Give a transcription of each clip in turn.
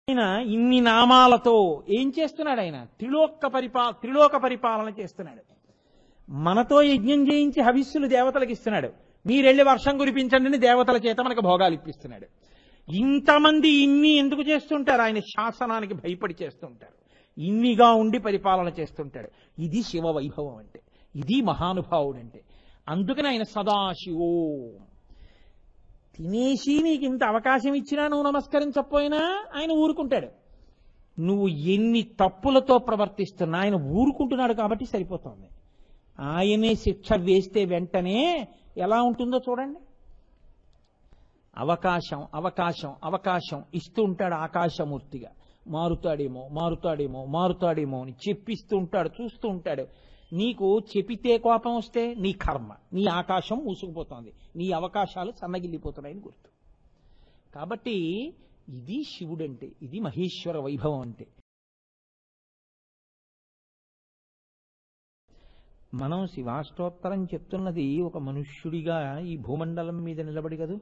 ఆయన ఇన్ని నామాలతో ఏం చేస్తున్నాడు? ఆయన త్రిలోక పరిపాలన చేస్తున్నాడు. మనతో యజ్ఞం చేయించి హవిస్సులు దేవతలకు ఇస్తున్నాడు. మీరెళ్ళి వర్షం కురిపించండి అని దేవతల చేత మనకు భోగాలు ఇప్పిస్తున్నాడు. ఇంతమంది ఇన్ని ఎందుకు చేస్తుంటారు? ఆయన శాసనానికి భయపడి చేస్తుంటారు. ఇన్నిగా ఉండి పరిపాలన చేస్తుంటాడు. ఇది శివ వైభవం అంటే, ఇది మహానుభావుడు అంటే. అందుకని ఆయన సదాశివో. తినేసి నీకు ఇంత అవకాశం ఇచ్చినా నువ్వు నమస్కరించకపోయినా ఆయన ఊరుకుంటాడు. నువ్వు ఎన్ని తప్పులతో ప్రవర్తిస్తున్నా ఆయన ఊరుకుంటున్నాడు కాబట్టి సరిపోతుంది. ఆయనే శిక్ష వేస్తే వెంటనే ఎలా ఉంటుందో చూడండి. అవకాశం అవకాశం అవకాశం ఇస్తూ ఉంటాడు. ఆకాశమూర్తిగా మారుతాడేమో మారుతాడేమో మారుతాడేమో అని చెప్పిస్తూ ఉంటాడు. చూస్తూ ఉంటాడు. నీకు చెప్పితే కోపం వస్తే నీ కర్మ, నీ ఆకాశం మూసుకుపోతుంది, నీ అవకాశాలు సన్నగిల్లిపోతున్నాయని గుర్తు. కాబట్టి ఇది శివుడంటే, ఇది మహేశ్వర వైభవం అంటే. మనం శివాష్టోత్తరం చెప్తున్నది ఒక మనుష్యుడిగా ఈ భూమండలం మీద నిలబడి కదూ.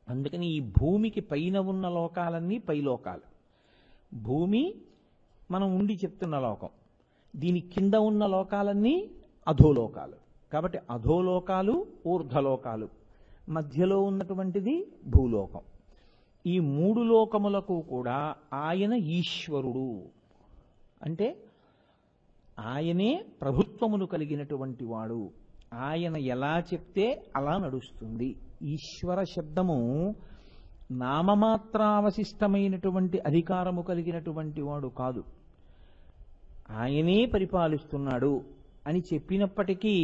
అందుకని ఈ భూమికి పైన ఉన్న లోకాలన్నీ పైలోకాలు. భూమి మనం ఉండి చెప్తున్న లోకం, దీని కింద ఉన్న లోకాలన్నీ అధోలోకాలు. కాబట్టి అధోలోకాలు ఊర్ధ్వలోకాలు, మధ్యలో ఉన్నటువంటిది భూలోకం. ఈ మూడు లోకములకు కూడా ఆయన ఈశ్వరుడు. అంటే ఆయనే ప్రభుత్వమును కలిగినటువంటి వాడు. ఆయన ఎలా చెప్తే అలా నడుస్తుంది. ఈశ్వర శబ్దము నామమాత్రావశిష్టమైనటువంటి అధికారము కలిగినటువంటి వాడు కాదు. ఆయనే పరిపాలిస్తున్నాడు అని చెప్పినప్పటికీ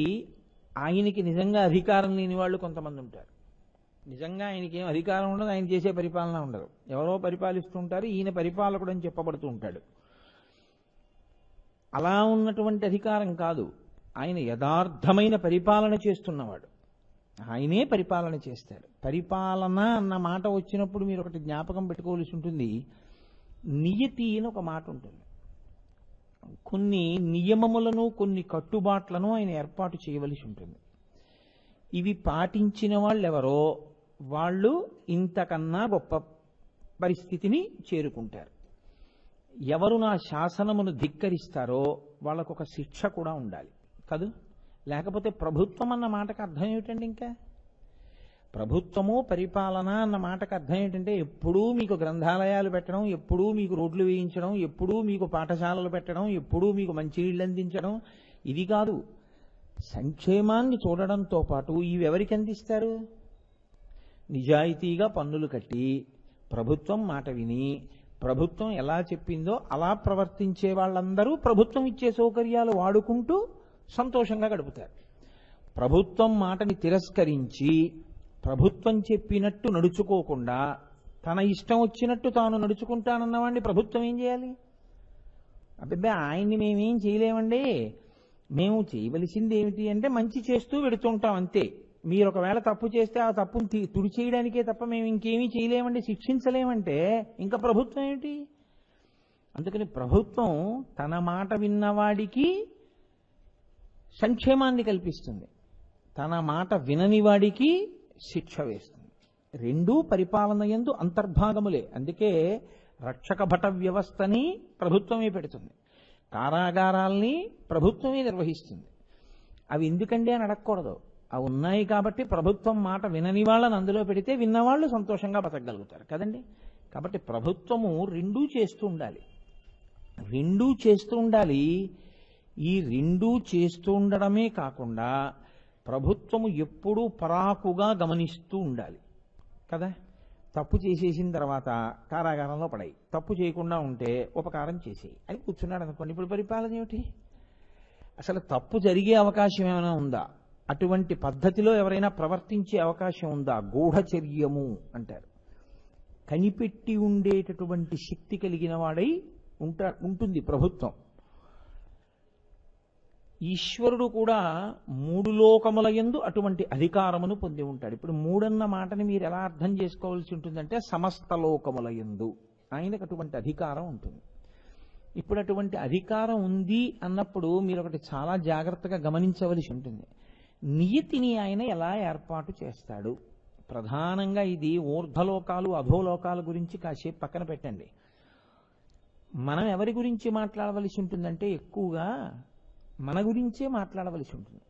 ఆయనకి నిజంగా అధికారం లేని వాళ్ళు కొంతమంది ఉంటారు. నిజంగా ఆయనకి ఏం అధికారం ఉండదు, ఆయన చేసే పరిపాలన ఉండదు. ఎవరో పరిపాలిస్తూ ఉంటారు, ఈయన పరిపాలకుడు అని చెప్పబడుతూ ఉంటాడు. అలా ఉన్నటువంటి అధికారం కాదు. ఆయన యథార్థమైన పరిపాలన చేస్తున్నవాడు. ఆయనే పరిపాలన చేస్తాడు. పరిపాలన అన్న మాట వచ్చినప్పుడు మీరు ఒకటి జ్ఞాపకం పెట్టుకోవాల్సి ఉంటుంది. నియతి అని ఒక మాట ఉంటుంది. కొన్ని నియమములను కొన్ని కట్టుబాట్లను ఆయన ఏర్పాటు చేయవలసి ఉంటుంది. ఇవి పాటించిన వాళ్ళు ఎవరో వాళ్ళు ఇంతకన్నా గొప్ప పరిస్థితిని చేరుకుంటారు. ఎవరు నా శాసనమును ధిక్కరిస్తారో వాళ్ళకొక శిక్ష కూడా ఉండాలి కదూ. లేకపోతే ప్రభుత్వం అన్న మాటకు అర్థం ఏమిటండి? ఇంకా ప్రభుత్వము పరిపాలన అన్న మాటకు అర్థం ఏంటంటే ఎప్పుడూ మీకు గ్రంథాలయాలు పెట్టడం, ఎప్పుడూ మీకు రోడ్లు వేయించడం, ఎప్పుడూ మీకు పాఠశాలలు పెట్టడం, ఎప్పుడూ మీకు మంచినీళ్ళు అందించడం, ఇది కాదు. సంక్షేమాన్ని చూడడంతో పాటు ఇవి ఎవరికి అందిస్తారు? నిజాయితీగా పన్నులు కట్టి ప్రభుత్వం మాట విని ప్రభుత్వం ఎలా చెప్పిందో అలా ప్రవర్తించే వాళ్ళందరూ ప్రభుత్వం ఇచ్చే సౌకర్యాలు వాడుకుంటూ సంతోషంగా గడుపుతారు. ప్రభుత్వం మాటని తిరస్కరించి ప్రభుత్వం చెప్పినట్టు నడుచుకోకుండా తన ఇష్టం వచ్చినట్టు తాను నడుచుకుంటానన్నవాడిని ప్రభుత్వం ఏం చేయాలి? అబ్బే ఆయన్ని మేమేం చేయలేమండి, మేము చేయవలసింది ఏమిటి అంటే మంచి చేస్తూ వెడుతుంటాం అంతే. మీరు ఒకవేళ తప్పు చేస్తే ఆ తప్పును తుడి చేయడానికే తప్ప మేము ఇంకేమీ చేయలేమండి, శిక్షించలేమంటే ఇంకా ప్రభుత్వం ఏమిటి? అందుకని ప్రభుత్వం తన మాట విన్నవాడికి సంక్షేమాన్ని కల్పిస్తుంది, తన మాట వినని వాడికి శిక్ష వేస్తుంది. రెండూ పరిపాలన యందు అంతర్భాగములే. అందుకే రక్షక భట వ్యవస్థని ప్రభుత్వమే పెడుతుంది, కారాగారాల్ని ప్రభుత్వమే నిర్వహిస్తుంది. అవి ఎందుకండి అని అడగకూడదు. అవి ఉన్నాయి కాబట్టి ప్రభుత్వం మాట వినని వాళ్ళని అందులో పెడితే విన్నవాళ్ళు సంతోషంగా బతకగలుగుతారు కదండి. కాబట్టి ప్రభుత్వము రెండూ చేస్తూ ఉండాలి, రెండూ చేస్తూ ఉండాలి. ఈ రెండూ చేస్తూ ఉండడమే కాకుండా ప్రభుత్వము ఎప్పుడూ పరాకుగా గమనిస్తూ ఉండాలి కదా. తప్పు చేసేసిన తర్వాత కారాగారంలో పడాయి, తప్పు చేయకుండా ఉంటే ఉపకారం చేసేయి అని కూర్చున్నాడు అనుకోండి. ఇప్పుడు పరిపాలన ఏమిటి? అసలు తప్పు జరిగే అవకాశం ఏమైనా ఉందా? అటువంటి పద్ధతిలో ఎవరైనా ప్రవర్తించే అవకాశం ఉందా? గూఢచర్యము అంటారు. కనిపెట్టి ఉండేటటువంటి శక్తి కలిగిన వాడై ఉంటుంది ప్రభుత్వం. ఈశ్వరుడు కూడా మూడు లోకముల యందు అటువంటి అధికారమును పొంది ఉంటాడు. ఇప్పుడు మూడన్న మాటని మీరు ఎలా అర్థం చేసుకోవాల్సి ఉంటుందంటే సమస్త లోకముల యందు ఆయనకు అటువంటి అధికారం ఉంటుంది. ఇప్పుడు అటువంటి అధికారం ఉంది అన్నప్పుడు మీరు ఒకటి చాలా జాగ్రత్తగా గమనించవలసి ఉంటుంది. నియతిని ఆయన ఎలా ఏర్పాటు చేస్తాడు? ప్రధానంగా ఇది ఊర్ధ్వలోకాలు అధోలోకాల గురించి కాసేపు పక్కన పెట్టండి. మనం ఎవరి గురించి మాట్లాడవలసి ఉంటుందంటే ఎక్కువగా మన గురించే మాట్లాడవలసి ఉంటుంది.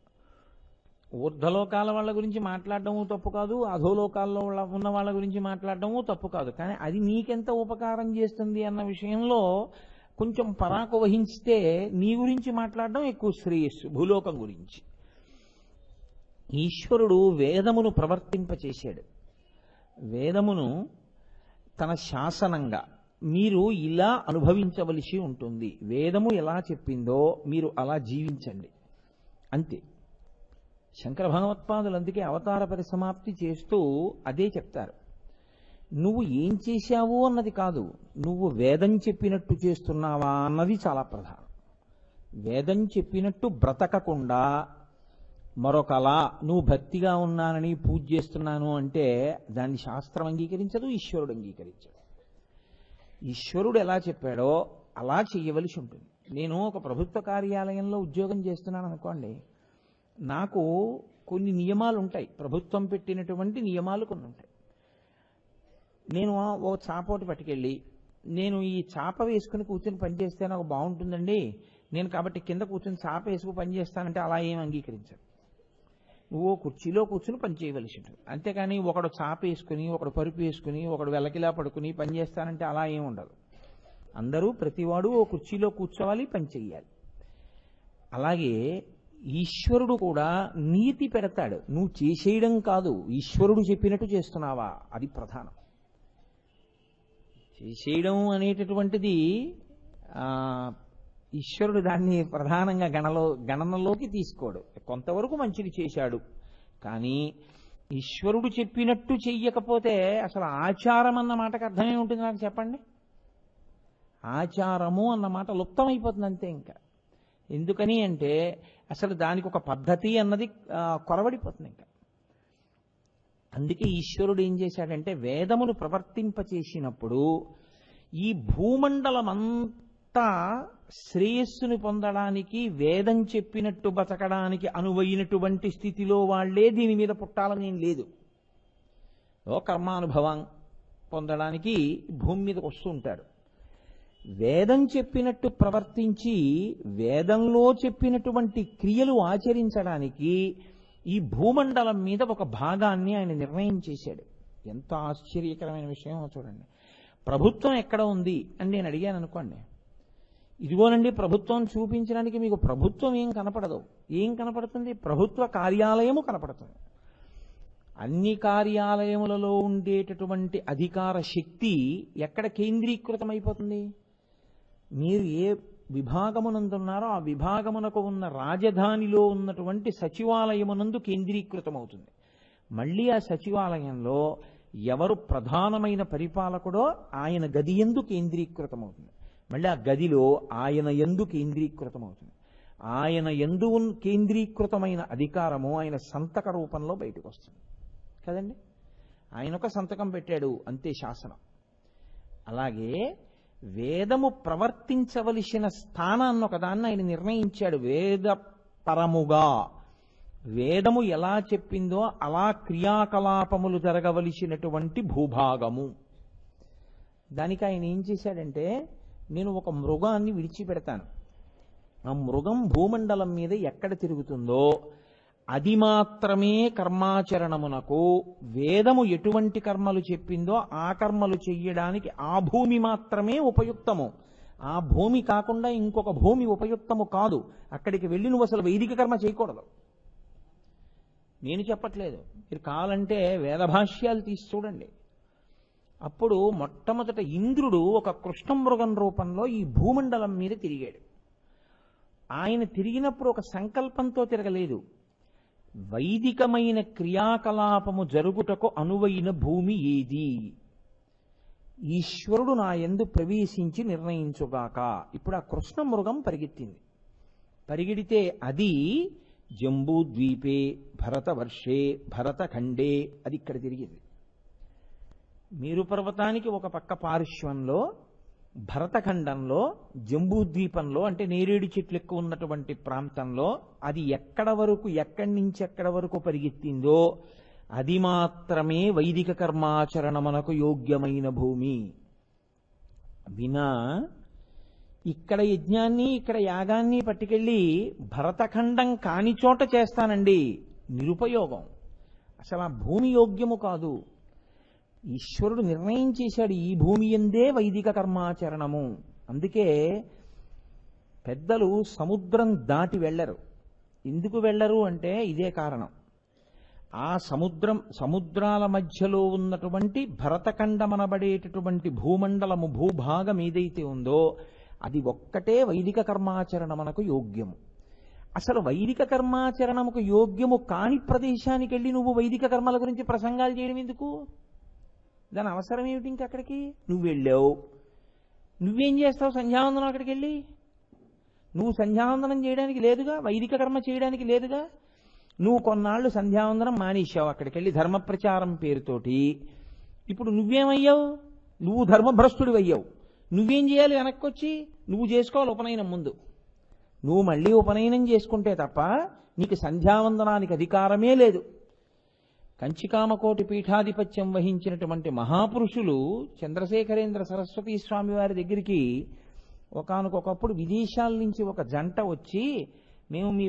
ఊర్ధ్వలోకాల వాళ్ళ గురించి మాట్లాడటము తప్పు కాదు, అధోలోకాల్లో ఉన్న వాళ్ళ గురించి మాట్లాడటము తప్పు కాదు. కానీ అది నీకెంత ఉపకారం చేస్తుంది అన్న విషయంలో కొంచెం పరాకు వహించితే నీ గురించి మాట్లాడడం ఎక్కువ శ్రేయస్సు. భూలోకం గురించి ఈశ్వరుడు వేదమును ప్రవర్తింపచేశాడు. వేదమును తన శాసనంగా మీరు ఇలా అనుభవించవలసి ఉంటుంది, వేదము ఎలా చెప్పిందో మీరు అలా జీవించండి అంతే. శంకర భగవత్పాదులు అందుకే అవతార పరిసమాప్తి చేస్తూ అదే చెప్తారు. నువ్వు ఏం చేశావు అన్నది కాదు, నువ్వు వేదం చెప్పినట్టు చేస్తున్నావా అన్నది చాలా ప్రధానం. వేదం చెప్పినట్టు బ్రతకకుండా మరొకలా నువ్వు భక్తిగా ఉన్నానని పూజ చేస్తున్నాను అంటే దాన్ని శాస్త్రం అంగీకరించదు, ఈశ్వరుడు అంగీకరించడు. ఈశ్వరుడు ఎలా చెప్పాడో అలా చెయ్యవలసి ఉంటుంది. నేను ఒక ప్రభుత్వ కార్యాలయంలో ఉద్యోగం చేస్తున్నాను అనుకోండి, నాకు కొన్ని నియమాలు ఉంటాయి, ప్రభుత్వం పెట్టినటువంటి నియమాలు కొన్ని ఉంటాయి. నేను ఓ చాపోటి పట్టుకెళ్ళి నేను ఈ చాప వేసుకుని కూర్చొని పనిచేస్తే నాకు బాగుంటుందండి, నేను కాబట్టి కింద కూర్చొని చాప వేసుకుని పనిచేస్తానంటే అలా ఏం అంగీకరించరు. నువ్వు కుర్చీలో కూర్చుని పని చేయవలసి ఉంటుంది. అంతేకాని ఒకడు చాప వేసుకుని, ఒకడు పరుపు వేసుకుని, ఒకడు వెలకిలా పడుకుని పని చేస్తానంటే అలా ఏం ఉండదు. అందరూ ప్రతివాడు ఓ కుర్చీలో కూర్చోవాలి, పని చెయ్యాలి. అలాగే ఈశ్వరుడు కూడా నీతి పెడతాడు. నువ్వు చేసేయడం కాదు, ఈశ్వరుడు చెప్పినట్టు చేస్తున్నావా అది ప్రధానం. చేసేయడం అనేటటువంటిది ఈశ్వరుడు దాన్ని ప్రధానంగా గణనలోకి తీసుకోడు. కొంతవరకు మంచిది చేశాడు, కానీ ఈశ్వరుడు చెప్పినట్టు చెయ్యకపోతే అసలు ఆచారం అన్న మాటకు అర్థమే ఉంటుంది నాకు చెప్పండి. ఆచారము అన్న మాట లుప్తమైపోతుంది అంతే. ఇంకా ఎందుకని అంటే అసలు దానికి ఒక పద్ధతి అన్నది కొరవడిపోతుంది ఇంకా. అందుకే ఈశ్వరుడు ఏం చేశాడంటే వేదమును ప్రవర్తింపచేసినప్పుడు ఈ భూమండలమంతా శ్రేయస్సును పొందడానికి, వేదం చెప్పినట్టు బతకడానికి అనువైనటువంటి స్థితిలో వాళ్లే దీని మీద పుట్టాలని ఏం లేదు. కర్మానుభవం పొందడానికి భూమి మీదకి వస్తూ ఉంటాడు. వేదం చెప్పినట్టు ప్రవర్తించి వేదంలో చెప్పినటువంటి క్రియలు ఆచరించడానికి ఈ భూమండలం మీద ఒక భాగాన్ని ఆయన నిర్ణయం చేశాడు. ఎంత ఆశ్చర్యకరమైన విషయం చూడండి. ప్రభుత్వం ఎక్కడ ఉంది అని నేను అడిగాను అనుకోండి, ఇదిగోనండి ప్రభుత్వం చూపించడానికి మీకు ప్రభుత్వం ఏం కనపడదు. ఏం కనపడుతుంది? ప్రభుత్వ కార్యాలయము కనపడుతుంది. అన్ని కార్యాలయములలో ఉండేటటువంటి అధికార శక్తి ఎక్కడ కేంద్రీకృతమైపోతుంది? మీరు ఏ విభాగమునందున్నారో ఆ విభాగమునకు ఉన్న రాజధానిలో ఉన్నటువంటి సచివాలయమునందు కేంద్రీకృతమవుతుంది. మళ్ళీ ఆ సచివాలయంలో ఎవరు ప్రధానమైన పరిపాలకుడో ఆయన గది యందు కేంద్రీకృతమవుతుంది. మళ్ళీ ఆ గదిలో ఆయన యందు కేంద్రీకృతమవుతుంది. ఆయన యందు కేంద్రీకృతమైన అధికారము ఆయన సంతక రూపంలో బయటకు వస్తుంది కదండి. ఆయన ఒక సంతకం పెట్టాడు అంతే, శాసనం. అలాగే వేదము ప్రవర్తించవలసిన స్థానాన్ని ఒకదాన్ని ఆయన నిర్ణయించాడు. వేద పరముగా వేదము ఎలా చెప్పిందో అలా క్రియాకలాపములు జరగవలసినటువంటి భూభాగము. దానికి ఆయన ఏం చేశాడంటే, నేను ఒక మృగాన్ని విడిచిపెడతాను, ఆ మృగం భూమండలం మీద ఎక్కడ తిరుగుతుందో అది మాత్రమే కర్మాచరణమునకు, వేదము ఎటువంటి కర్మలు చెప్పిందో ఆ కర్మలు చెయ్యడానికి ఆ భూమి మాత్రమే ఉపయుక్తము. ఆ భూమి కాకుండా ఇంకొక భూమి ఉపయుక్తము కాదు. అక్కడికి వెళ్ళి నువ్వు అసలు వైదిక కర్మ చేయకూడదు. నేను చెప్పట్లేదు, మీరు కావాలంటే వేదభాష్యాలు తీసి చూడండి. అప్పుడు మొట్టమొదట ఇంద్రుడు ఒక కృష్ణమృగం రూపంలో ఈ భూమండలం మీద తిరిగాడు. ఆయన తిరిగినప్పుడు ఒక సంకల్పంతో తిరగలేదు. వైదికమైన క్రియాకలాపము జరుగుటకు అనువైన భూమి ఏది? ఈశ్వరుడు నా యందు ప్రవేశించి నిర్ణయించుగాక. ఇప్పుడు ఆ కృష్ణ మృగం పరిగెత్తింది. పరిగెడితే అది జంబూద్వీపే భరతవర్షే భరతఖండే అది ఇక్కడ తిరిగింది. మేరు పర్వతానికి ఒక పక్క పార్శ్వంలో, భరతఖండంలో, జంబూద్వీపంలో అంటే నేరేడు చెట్లు ఎక్కువ ఉన్నటువంటి ప్రాంతంలో అది ఎక్కడి నుంచి ఎక్కడి వరకు పరిగెత్తిందో అది మాత్రమే వైదిక కర్మాచరణమునకు యోగ్యమైన భూమి. వినా ఇక్కడ యజ్ఞాన్ని ఇక్కడ యాగాన్ని పట్టుకెళ్ళి భరతఖండం కాని చోట చేస్తానండి, నిరుపయోగం. అసలు ఆ భూమి యోగ్యము కాదు. ఈశ్వరుడు నిర్ణయం చేశాడు ఈ భూమి ఎందే వైదిక కర్మాచరణము. అందుకే పెద్దలు సముద్రం దాటి వెళ్ళరు. ఎందుకు వెళ్ళరు అంటే ఇదే కారణం. ఆ సముద్రాల మధ్యలో ఉన్నటువంటి భరతఖండమనబడేటటువంటి భూమండలము, భూభాగం ఏదైతే ఉందో అది ఒక్కటే వైదిక కర్మాచరణమునకు యోగ్యము. అసలు వైదిక కర్మాచరణముకు యోగ్యము కాని ప్రదేశానికి వెళ్ళి నువ్వు వైదిక కర్మల గురించి ప్రసంగాలు చేయడం ఎందుకు? దాని అవసరం ఏమిటి? ఇంకక్కడికి నువ్వు వెళ్ళావు, నువ్వేం చేస్తావు? సంధ్యావందనం అక్కడికి వెళ్ళి నువ్వు సంధ్యావందనం చేయడానికి లేదుగా, వైదిక కర్మ చేయడానికి లేదుగా. నువ్వు కొన్నాళ్ళు సంధ్యావందనం మానేశావు అక్కడికి వెళ్ళి ధర్మ ప్రచారం పేరుతోటి. ఇప్పుడు నువ్వేమయ్యావు? నువ్వు ధర్మభ్రష్టుడు అయ్యావు. నువ్వేం చేయాలి? వెనక్కొచ్చి నువ్వు చేసుకోవాలి ఉపనయనం ముందు. నువ్వు మళ్ళీ ఉపనయనం చేసుకుంటే తప్ప నీకు సంధ్యావందనానికి అధికారమే లేదు. కంచికామకోటి పీఠాధిపత్యం వహించినటువంటి మహాపురుషులు చంద్రశేఖరేంద్ర సరస్వతీ స్వామి వారి దగ్గరికి ఒకానొకప్పుడు విదేశాల నుంచి ఒక జంట వచ్చి, మేము మీ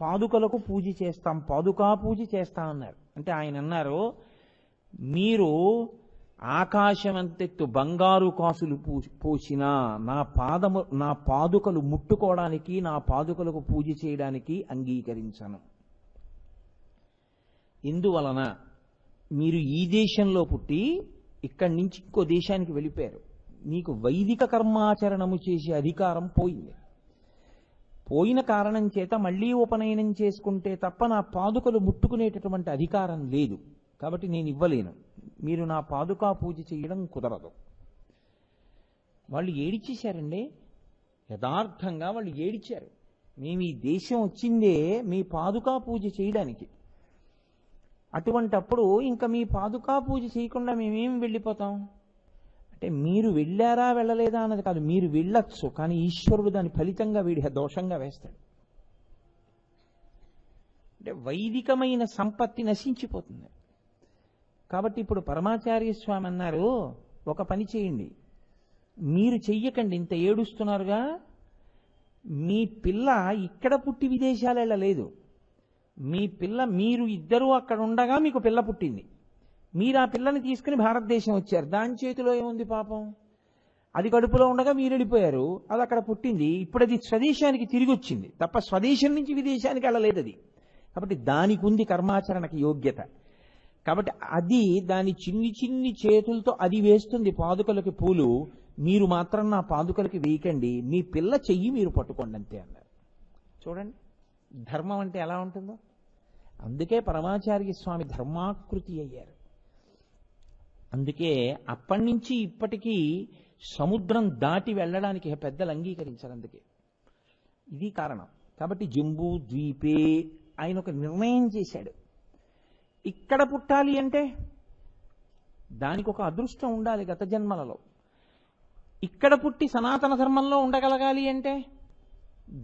పాదుకలకు పూజ చేస్తాం, పాదుకా పూజ చేస్తాం అన్నారు. అంటే ఆయన అన్నారు, మీరు ఆకాశమంతెత్తు బంగారు కాసులు పోసినా నా పాదుకలు ముట్టుకోవడానికి, నా పాదుకలకు పూజ చేయడానికి అంగీకరించను. ఎందువలన? మీరు ఈ దేశంలో పుట్టి ఇక్కడి నుంచి ఇంకో దేశానికి వెళ్ళిపోయారు. మీకు వైదిక కర్మాచరణము చేసే అధికారం పోయింది. పోయిన కారణం చేత మళ్ళీ ఉపనయనం చేసుకుంటే తప్ప నా పాదుకలు ముట్టుకునేటటువంటి అధికారం లేదు. కాబట్టి నేను ఇవ్వలేను. మీరు నా పాదుకా పూజ చేయడం కుదరదు. వాళ్ళు ఏడిచేశారండి. యథార్థంగా వాళ్ళు ఏడిచారు. మేము ఈ దేశం వచ్చిందే మీ పాదుకా పూజ చేయడానికి. అటువంటప్పుడు ఇంకా మీ పాదుకా పూజ చేయకుండా మేమేం వెళ్ళిపోతాం అంటే, మీరు వెళ్ళారా వెళ్ళలేదా అన్నది కాదు, మీరు వెళ్ళొచ్చు, కానీ ఈశ్వరుడు దాని ఫలితంగా వీడి దోషంగా వేస్తాడు. అంటే వైదికమైన సంపత్తి నశించిపోతుంది. కాబట్టి ఇప్పుడు పరమాచార్య స్వామి అన్నారు, ఒక పని చేయండి, మీరు చెయ్యకండి, ఇంత ఏడుస్తున్నారుగా, మీ పిల్ల ఇక్కడ పుట్టి విదేశాలు వెళ్ళలేదు. మీ పిల్ల, మీరు ఇద్దరూ అక్కడ ఉండగా మీకు పిల్ల పుట్టింది. మీరు ఆ పిల్లని తీసుకుని భారతదేశం వచ్చారు. దాని చేతిలో ఏముంది పాపం? అది కడుపులో ఉండగా మీరు వెళ్ళిపోయారు, అది అక్కడ పుట్టింది. ఇప్పుడు అది స్వదేశానికి తిరిగి వచ్చింది తప్ప స్వదేశం నుంచి విదేశానికి వెళ్ళలేదు అది. కాబట్టి దానికి ఉంది కర్మాచరణకి యోగ్యత. కాబట్టి అది దాని చిన్ని చిన్ని చేతులతో అది వేస్తుంది పాదుకలకి పూలు. మీరు మాత్రం నా పాదుకలకి వేయకండి, మీ పిల్ల చెయ్యి మీరు పట్టుకోండి అంతే అన్నారు. చూడండి ధర్మం అంటే ఎలా ఉంటుందో. అందుకే పరమాచార్య స్వామి ధర్మాకృతి అయ్యారు. అందుకే అప్పటి నుంచి ఇప్పటికీ సముద్రం దాటి వెళ్ళడానికి పెద్దలు అంగీకరించారు. అందుకే ఇది కారణం. కాబట్టి జంబూ ద్వీపే ఆయన ఒక నిర్ణయం చేశాడు. ఇక్కడ పుట్టాలి అంటే దానికి ఒక అదృష్టం ఉండాలి గత జన్మలలో. ఇక్కడ పుట్టి సనాతన ధర్మంలో ఉండగలగాలి అంటే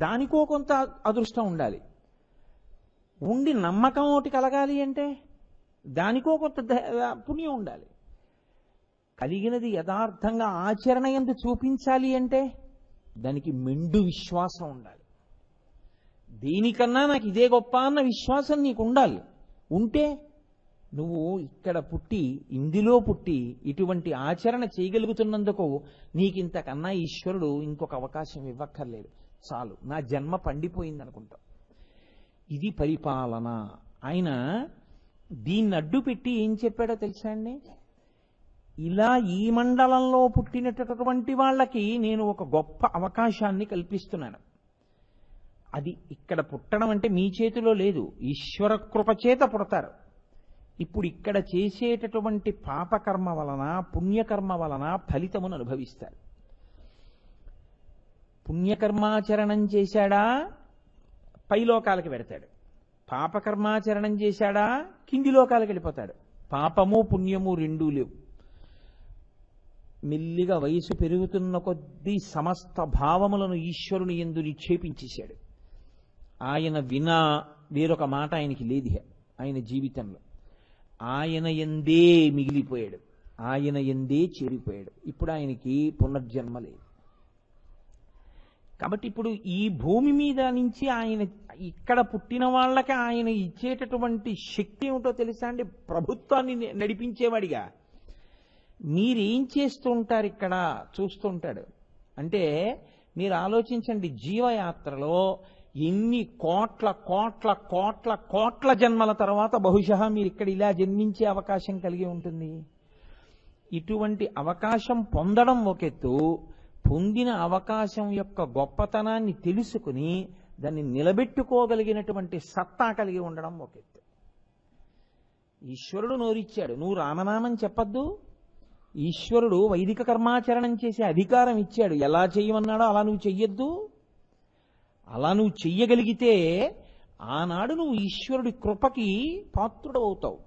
దానికో కొంత అదృష్టం ఉండాలి. ఉండి నమ్మకం ఒకటి కలగాలి అంటే దానికో కొంత పుణ్యం ఉండాలి. కలిగినది యథార్థంగా ఆచరణ యందు చూపించాలి అంటే దానికి మెండు విశ్వాసం ఉండాలి. దేనికన్నా నాకు ఇదే గొప్ప అన్న విశ్వాసం నీకు ఉండాలి. ఉంటే నువ్వు ఇక్కడ పుట్టి, ఇందులో పుట్టి ఇటువంటి ఆచరణ చేయగలుగుతున్నందుకు నీకింతకన్నా ఈశ్వరుడు ఇంకొక అవకాశం ఇవ్వక్కర్లేదు, చాలు, నా జన్మ పండిపోయింది అనుకుంటావు. ఇది పరిపాలన. ఆయన దీన్ని అడ్డు పెట్టి ఏం చెప్పాడో తెలుసా అండి? ఇలా ఈ మండలంలో పుట్టినటువంటి వాళ్ళకి నేను ఒక గొప్ప అవకాశాన్ని కల్పిస్తున్నాను. అది ఇక్కడ పుట్టడం అంటే మీ చేతిలో లేదు, ఈశ్వర కృప చేత పుడతారు. ఇప్పుడు ఇక్కడ చేసేటటువంటి పాపకర్మ వలన, పుణ్యకర్మ వలన ఫలితమును అనుభవిస్తారు. పుణ్యకర్మాచరణం చేశాడా పైలోకాలకి వెడతాడు, పాపకర్మాచరణం చేశాడా కింది లోకాలకు వెళ్ళిపోతాడు. పాపము పుణ్యము రెండూ లేవు. మెల్లిగా వయసు పెరుగుతున్న కొద్దీ సమస్త భావములను ఈశ్వరుని యందు నిక్షేపించేశాడు. ఆయన వినా వేరొక మాట ఆయనకి లేదు ఆయన జీవితంలో. ఆయన యందే మిగిలిపోయాడు, ఆయన యందే చేరిపోయాడు. ఇప్పుడు ఆయనకి పునర్జన్మ లేదు. కాబట్టి ఇప్పుడు ఈ భూమి మీద నుంచి ఆయన ఇక్కడ పుట్టిన వాళ్ళకి ఆయన ఇచ్చేటటువంటి శక్తి ఏమిటో తెలుసా అండి? ప్రభుత్వాన్ని నడిపించేవాడిగా. మీరేం చేస్తూ ఉంటారు ఇక్కడ చూస్తుంటాడు. అంటే మీరు ఆలోచించండి, జీవయాత్రలో ఎన్ని కోట్ల కోట్ల కోట్ల కోట్ల జన్మల తర్వాత బహుశా మీరు ఇక్కడ ఇలా జన్మించే అవకాశం కలిగి ఉంటుంది. ఇటువంటి అవకాశం పొందడం ఒక ఎత్తు, పొందిన అవకాశం యొక్క గొప్పతనాన్ని తెలుసుకుని దాన్ని నిలబెట్టుకోగలిగినటువంటి సత్తా కలిగి ఉండడం ఒక ఎత్తు. ఈశ్వరుడు నోరిచ్చాడు, నువ్వు రామనామం చెప్పద్దు. ఈశ్వరుడు వైదిక కర్మాచరణం చేసే అధికారం ఇచ్చాడు, ఎలా చెయ్యమన్నాడో అలా నువ్వు చెయ్యొద్దు. అలా నువ్వు చెయ్యగలిగితే ఆనాడు నువ్వు ఈశ్వరుడి కృపకి పాత్రుడు అవుతావు.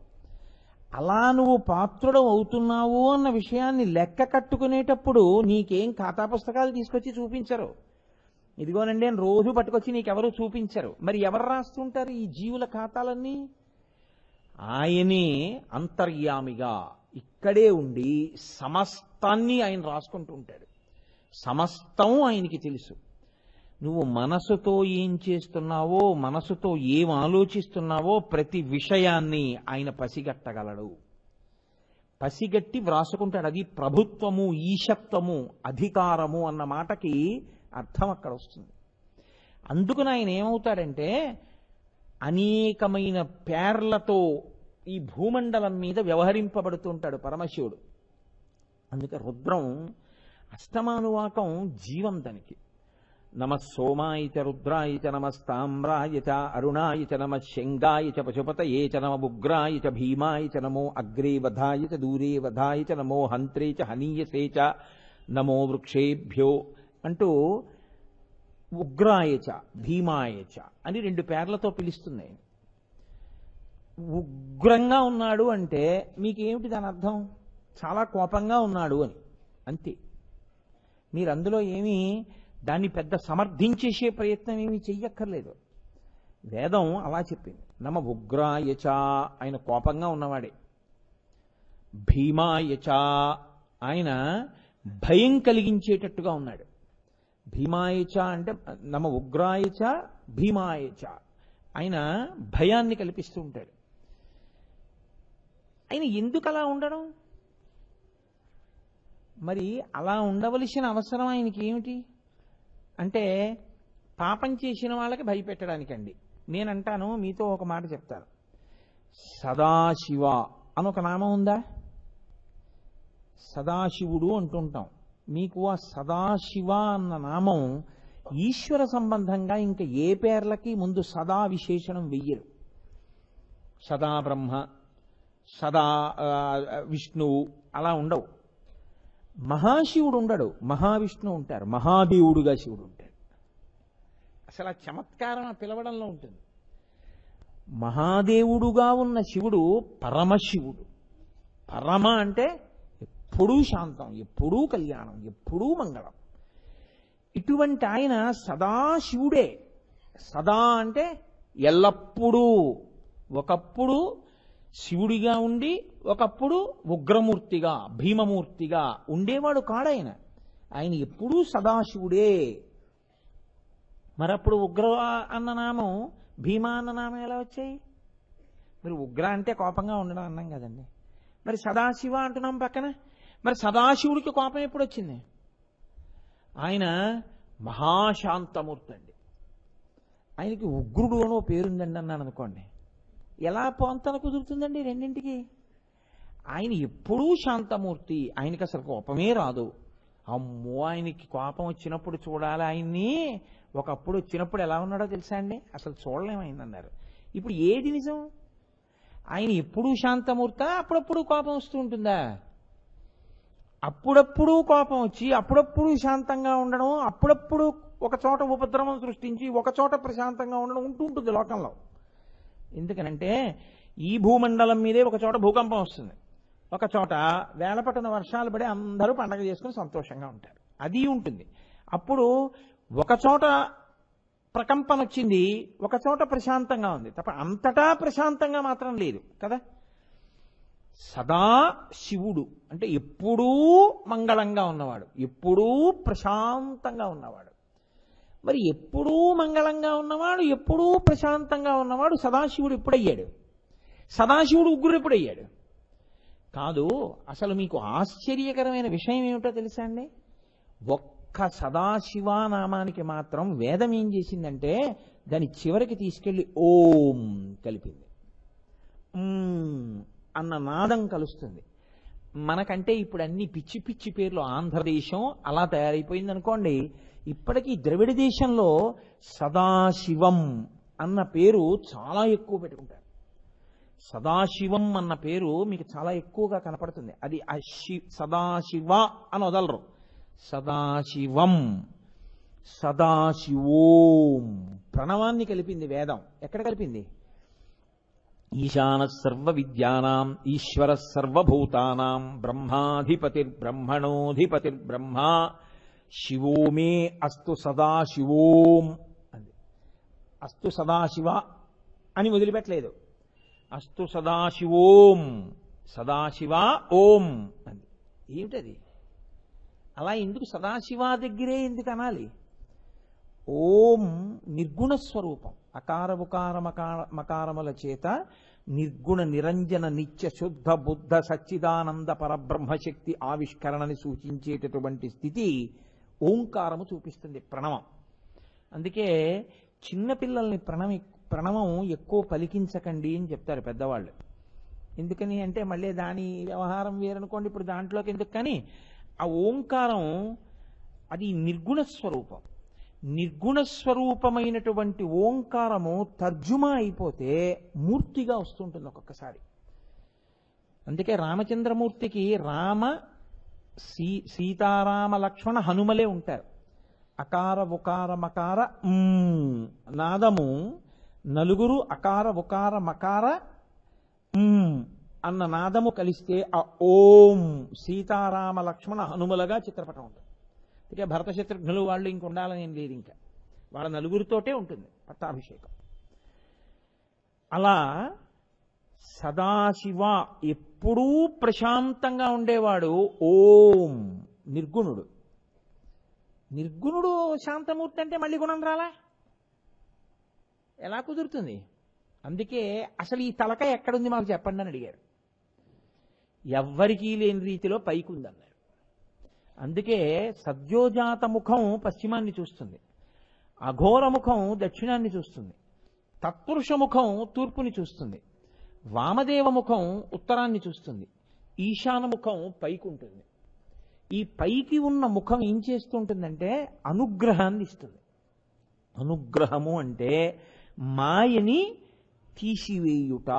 అలా నువ్వు పాత్రుడు అవుతున్నావు అన్న విషయాన్ని లెక్క కట్టుకునేటప్పుడు నీకేం ఖాతా పుస్తకాలు తీసుకొచ్చి చూపించరు. ఇదిగోనండి అని రోజు పట్టుకొచ్చి నీకెవరు చూపించరు. మరి ఎవరు రాస్తుంటారు ఈ జీవుల ఖాతాలన్నీ? ఆయనే అంతర్యామిగా ఇక్కడే ఉండి సమస్తాన్ని ఆయన రాసుకుంటూ ఉంటాడు. సమస్తం ఆయనకి తెలుసు. నువ్వు మనసుతో ఏం చేస్తున్నావో, మనసుతో ఏం ఆలోచిస్తున్నావో ప్రతి విషయాన్ని ఆయన పసిగట్టగలడు. పసిగట్టి వ్రాసుకుంటాడు. అది ప్రభుత్వము, ఈశత్వము, అధికారము అన్న మాటకి అర్థం అక్కడ వస్తుంది. అందుకని ఆయన ఏమవుతాడంటే అనేకమైన పేర్లతో ఈ భూమండలం మీద వ్యవహరింపబడుతుంటాడు పరమశివుడు. అందుకే రుద్రం అష్టమానువాకం జీవం దానికి. నమ సోమాయ చ రుద్రాయ చ నమస్తామ్రాయ చ అరుణాయ చ నమ శంగాయ చ పశుపతయే చ నమ ఉగ్రాయ చ భీమాయ చ నమో అగ్రే వధాయ చ దూరే వధాయ చ నమో హంత్రే చ హనీయసే చ నమో వృక్షేభ్యో అంటూ ఉగ్రాయ చ భీమాయ చ అని 2 పేర్లతో పిలుస్తుంది. ఉగ్రంగా ఉన్నాడు అంటే మీకేమిటి దాని అర్థం? చాలా కోపంగా ఉన్నాడు అని, అంతే. మీరు అందులో ఏమీ దాన్ని పెద్ద సమర్థించేసే ప్రయత్నం ఏమీ చెయ్యక్కర్లేదు. వేదం అలా చెప్పింది. నమ ఉగ్రాయచ, ఆయన కోపంగా ఉన్నవాడే. భీమాయచ, ఆయన భయం కలిగించేటట్టుగా ఉన్నాడు. భీమాయచ అంటే నమ ఉగ్రాయచ భీమాయచ, ఆయన భయాన్ని కల్పిస్తూ ఉంటాడు. ఆయన ఎందుకు అలా ఉండడం? మరి అలా ఉండవలసిన అవసరం ఆయనకి ఏమిటి అంటే పాపం చేసిన వాళ్ళకి భయపెట్టడానికండి. నేనంటాను, మీతో ఒక మాట చెప్తాను. సదాశివ అని ఒక నామం ఉందా? సదాశివుడు అంటుంటాం. మీకు ఆ సదాశివ అన్న నామం ఈశ్వర సంబంధంగా ఇంకా ఏ పేర్లకి ముందు సదా విశేషణం వెయ్యరు. సదా బ్రహ్మ, సదా విష్ణువు అలా ఉండవు. మహాశివుడు ఉండడు, మహావిష్ణువు ఉంటారు, మహాదేవుడుగా శివుడు ఉంటాడు. అసలు ఆ చమత్కారం ఆ పిలవడంలో ఉంటుంది. మహాదేవుడుగా ఉన్న శివుడు పరమశివుడు. పరమ అంటే ఎప్పుడూ శాంతం, ఎప్పుడూ కళ్యాణం, ఎప్పుడూ మంగళం. ఇటువంటి ఆయన సదాశివుడే. సదా అంటే ఎల్లప్పుడూ. ఒకప్పుడు శివుడిగా ఉండి ఒకప్పుడు ఉగ్రమూర్తిగా, భీమమూర్తిగా ఉండేవాడు కాడాయన. ఆయన ఎప్పుడూ సదాశివుడే. మరప్పుడు ఉగ్ర అన్న నామం, భీమా అన్న నామం ఎలా వచ్చాయి? మరి ఉగ్ర అంటే కోపంగా ఉండడం అన్నాం కదండి. మరి సదాశివ అంటున్నాం పక్కన. మరి సదాశివుడికి కోపం ఎప్పుడు వచ్చింది? ఆయన మహాశాంతమూర్తి అండి. ఆయనకి ఉగ్రుడు అనో పేరుందండి అన్నాను అనుకోండి, ఎలా పొంతన కుదురుతుందండి రెండింటికి? ఆయన ఎప్పుడూ శాంతమూర్తి, ఆయనకి అసలు కోపమే రాదు. అమ్మో, ఆయనకి కోపం వచ్చినప్పుడు చూడాలి ఆయన్ని. ఒకప్పుడు వచ్చినప్పుడు ఎలా ఉన్నాడో తెలుసా అండి? అసలు చూడలేమైందన్నారు. ఇప్పుడు ఏది నిజం? ఆయన ఎప్పుడూ శాంతమూర్తా, అప్పుడప్పుడు కోపం వస్తూ ఉంటుందా? అప్పుడప్పుడు కోపం వచ్చి అప్పుడప్పుడు శాంతంగా ఉండడం, అప్పుడప్పుడు ఒక చోట ఉపద్రవం సృష్టించి ఒక చోట ప్రశాంతంగా ఉండడం ఉంటూ ఉంటుంది లోకంలో. ఎందుకనంటే ఈ భూమండలం మీదే ఒక చోట భూకంపం వస్తుంది, ఒక చోట వేలపట్టణ వర్షాలు పడి అందరూ పండగ చేసుకుని సంతోషంగా ఉంటారు, అది ఉంటుంది. అప్పుడు ఒక చోట ప్రకంపన వచ్చింది, ఒక చోట ప్రశాంతంగా ఉంది తప్ప అంతటా ప్రశాంతంగా మాత్రం లేదు కదా. సదా శివుడు అంటే ఎప్పుడూ మంగళంగా ఉన్నవాడు, ఎప్పుడూ ప్రశాంతంగా ఉన్నవాడు. మరి ఎప్పుడూ మంగళంగా ఉన్నవాడు, ఎప్పుడూ ప్రశాంతంగా ఉన్నవాడు సదాశివుడు ఎప్పుడయ్యాడు? సదాశివుడు ఉగ్రుడు ఎప్పుడయ్యాడు? కాదు. అసలు మీకు ఆశ్చర్యకరమైన విషయం ఏమిటో తెలుసా అండి? ఒక్క సదాశివానామానికి మాత్రం వేదం ఏం చేసిందంటే దాని చివరికి తీసుకెళ్లి ఓం కలిపింది. అన్న నాదం కలుస్తుంది. మనకంటే ఇప్పుడు అన్ని పిచ్చి పిచ్చి పేర్లు, ఆంధ్రదేశం అలా తయారైపోయింది అనుకోండి. ఇప్పటికీ ద్రవిడ దేశంలో సదాశివం అన్న పేరు చాలా ఎక్కువ పెట్టుకుంటారు. సదాశివం అన్న పేరు మీకు చాలా ఎక్కువగా కనపడుతుంది. అది సదాశివ అని వదలరు. సదాశివం, సదాశివోం ప్రణవాన్ని కలిపింది వేదం. ఎక్కడ కలిపింది? ఈశాన సర్వ విద్యానాం ఈశ్వర సర్వభూతానాం బ్రహ్మాధిపతిర్బ్రహ్మణోధిపతిర్బ్రహ్మ శివో మే అస్తు సదాశివోం అది. అస్తు సదాశివ అని వదిలిపెట్టలేదు. అస్తు సదాశివోం, సదాశివ ఓం అని. ఏమిటది? అలా ఎందుకు సదాశివ దగ్గరే ఎందుకు అనాలి? ఓం నిర్గుణ స్వరూపం. అకార ఉకార మకారముల చేత నిర్గుణ నిరంజన నిత్య శుద్ధ బుద్ధ సచ్చిదానంద పరబ్రహ్మశక్తి ఆవిష్కరణని సూచించేటటువంటి స్థితి ఓంకారము చూపిస్తుంది, ప్రణవం. అందుకే చిన్నపిల్లల్ని ప్రణవం ఎక్కువ పలికించకండి అని చెప్తారు పెద్దవాళ్ళు. ఎందుకని అంటే మళ్ళీ దాని వ్యవహారం వేరనుకోండి, ఇప్పుడు దాంట్లోకి ఎందుకు. కానీ ఆ ఓంకారం అది నిర్గుణ స్వరూపం. నిర్గుణ స్వరూపమైనటువంటి ఓంకారము తర్జుమా అయిపోతే మూర్తిగా వస్తుంటుంది ఒక్కొక్కసారి. అందుకే రామచంద్రమూర్తికి రామ సీతారామ లక్ష్మణ హనుమలే ఉంటారు. అకార ఉకార మకార నాదము నలుగురు అకార ఉకార మకార అన్న నాదము కలిస్తే ఆ ఓం సీతారామ లక్ష్మణ హనుమలుగా చిత్రపటం ఉంటుంది. అందుకే భరత శత్రుఘ్నులు వాళ్ళు ఇంక ఉండాలని ఏం లేదు, ఇంకా వాళ్ళ నలుగురితోటే ఉంటుంది పట్టాభిషేకం. అలా సదాశివ ఎప్పుడూ ప్రశాంతంగా ఉండేవాడు ఓం నిర్గుణుడు. నిర్గుణుడు శాంతమూర్తి అంటే మళ్ళీ గుణం రాలా? ఎలా కుదురుతుంది? అందుకే అసలు ఈ తలకాయ ఎక్కడుంది మాకు చెప్పండి అని అడిగారు. ఎవ్వరికీ లేని రీతిలో పైకుందన్నారు. అందుకే సద్యోజాత ముఖం పశ్చిమాన్ని చూస్తుంది, అఘోర ముఖం దక్షిణాన్ని చూస్తుంది, తత్పురుష ముఖం తూర్పుని చూస్తుంది, వామదేవ ముఖం ఉత్తరాన్ని చూస్తుంది, ఈశాన ముఖం పైకి ఉంటుంది. ఈ పైకి ఉన్న ముఖం ఏం చేస్తుంటుందంటే అనుగ్రహాన్ని ఇస్తుంది. అనుగ్రహము అంటే మాయని తీసివేయుట.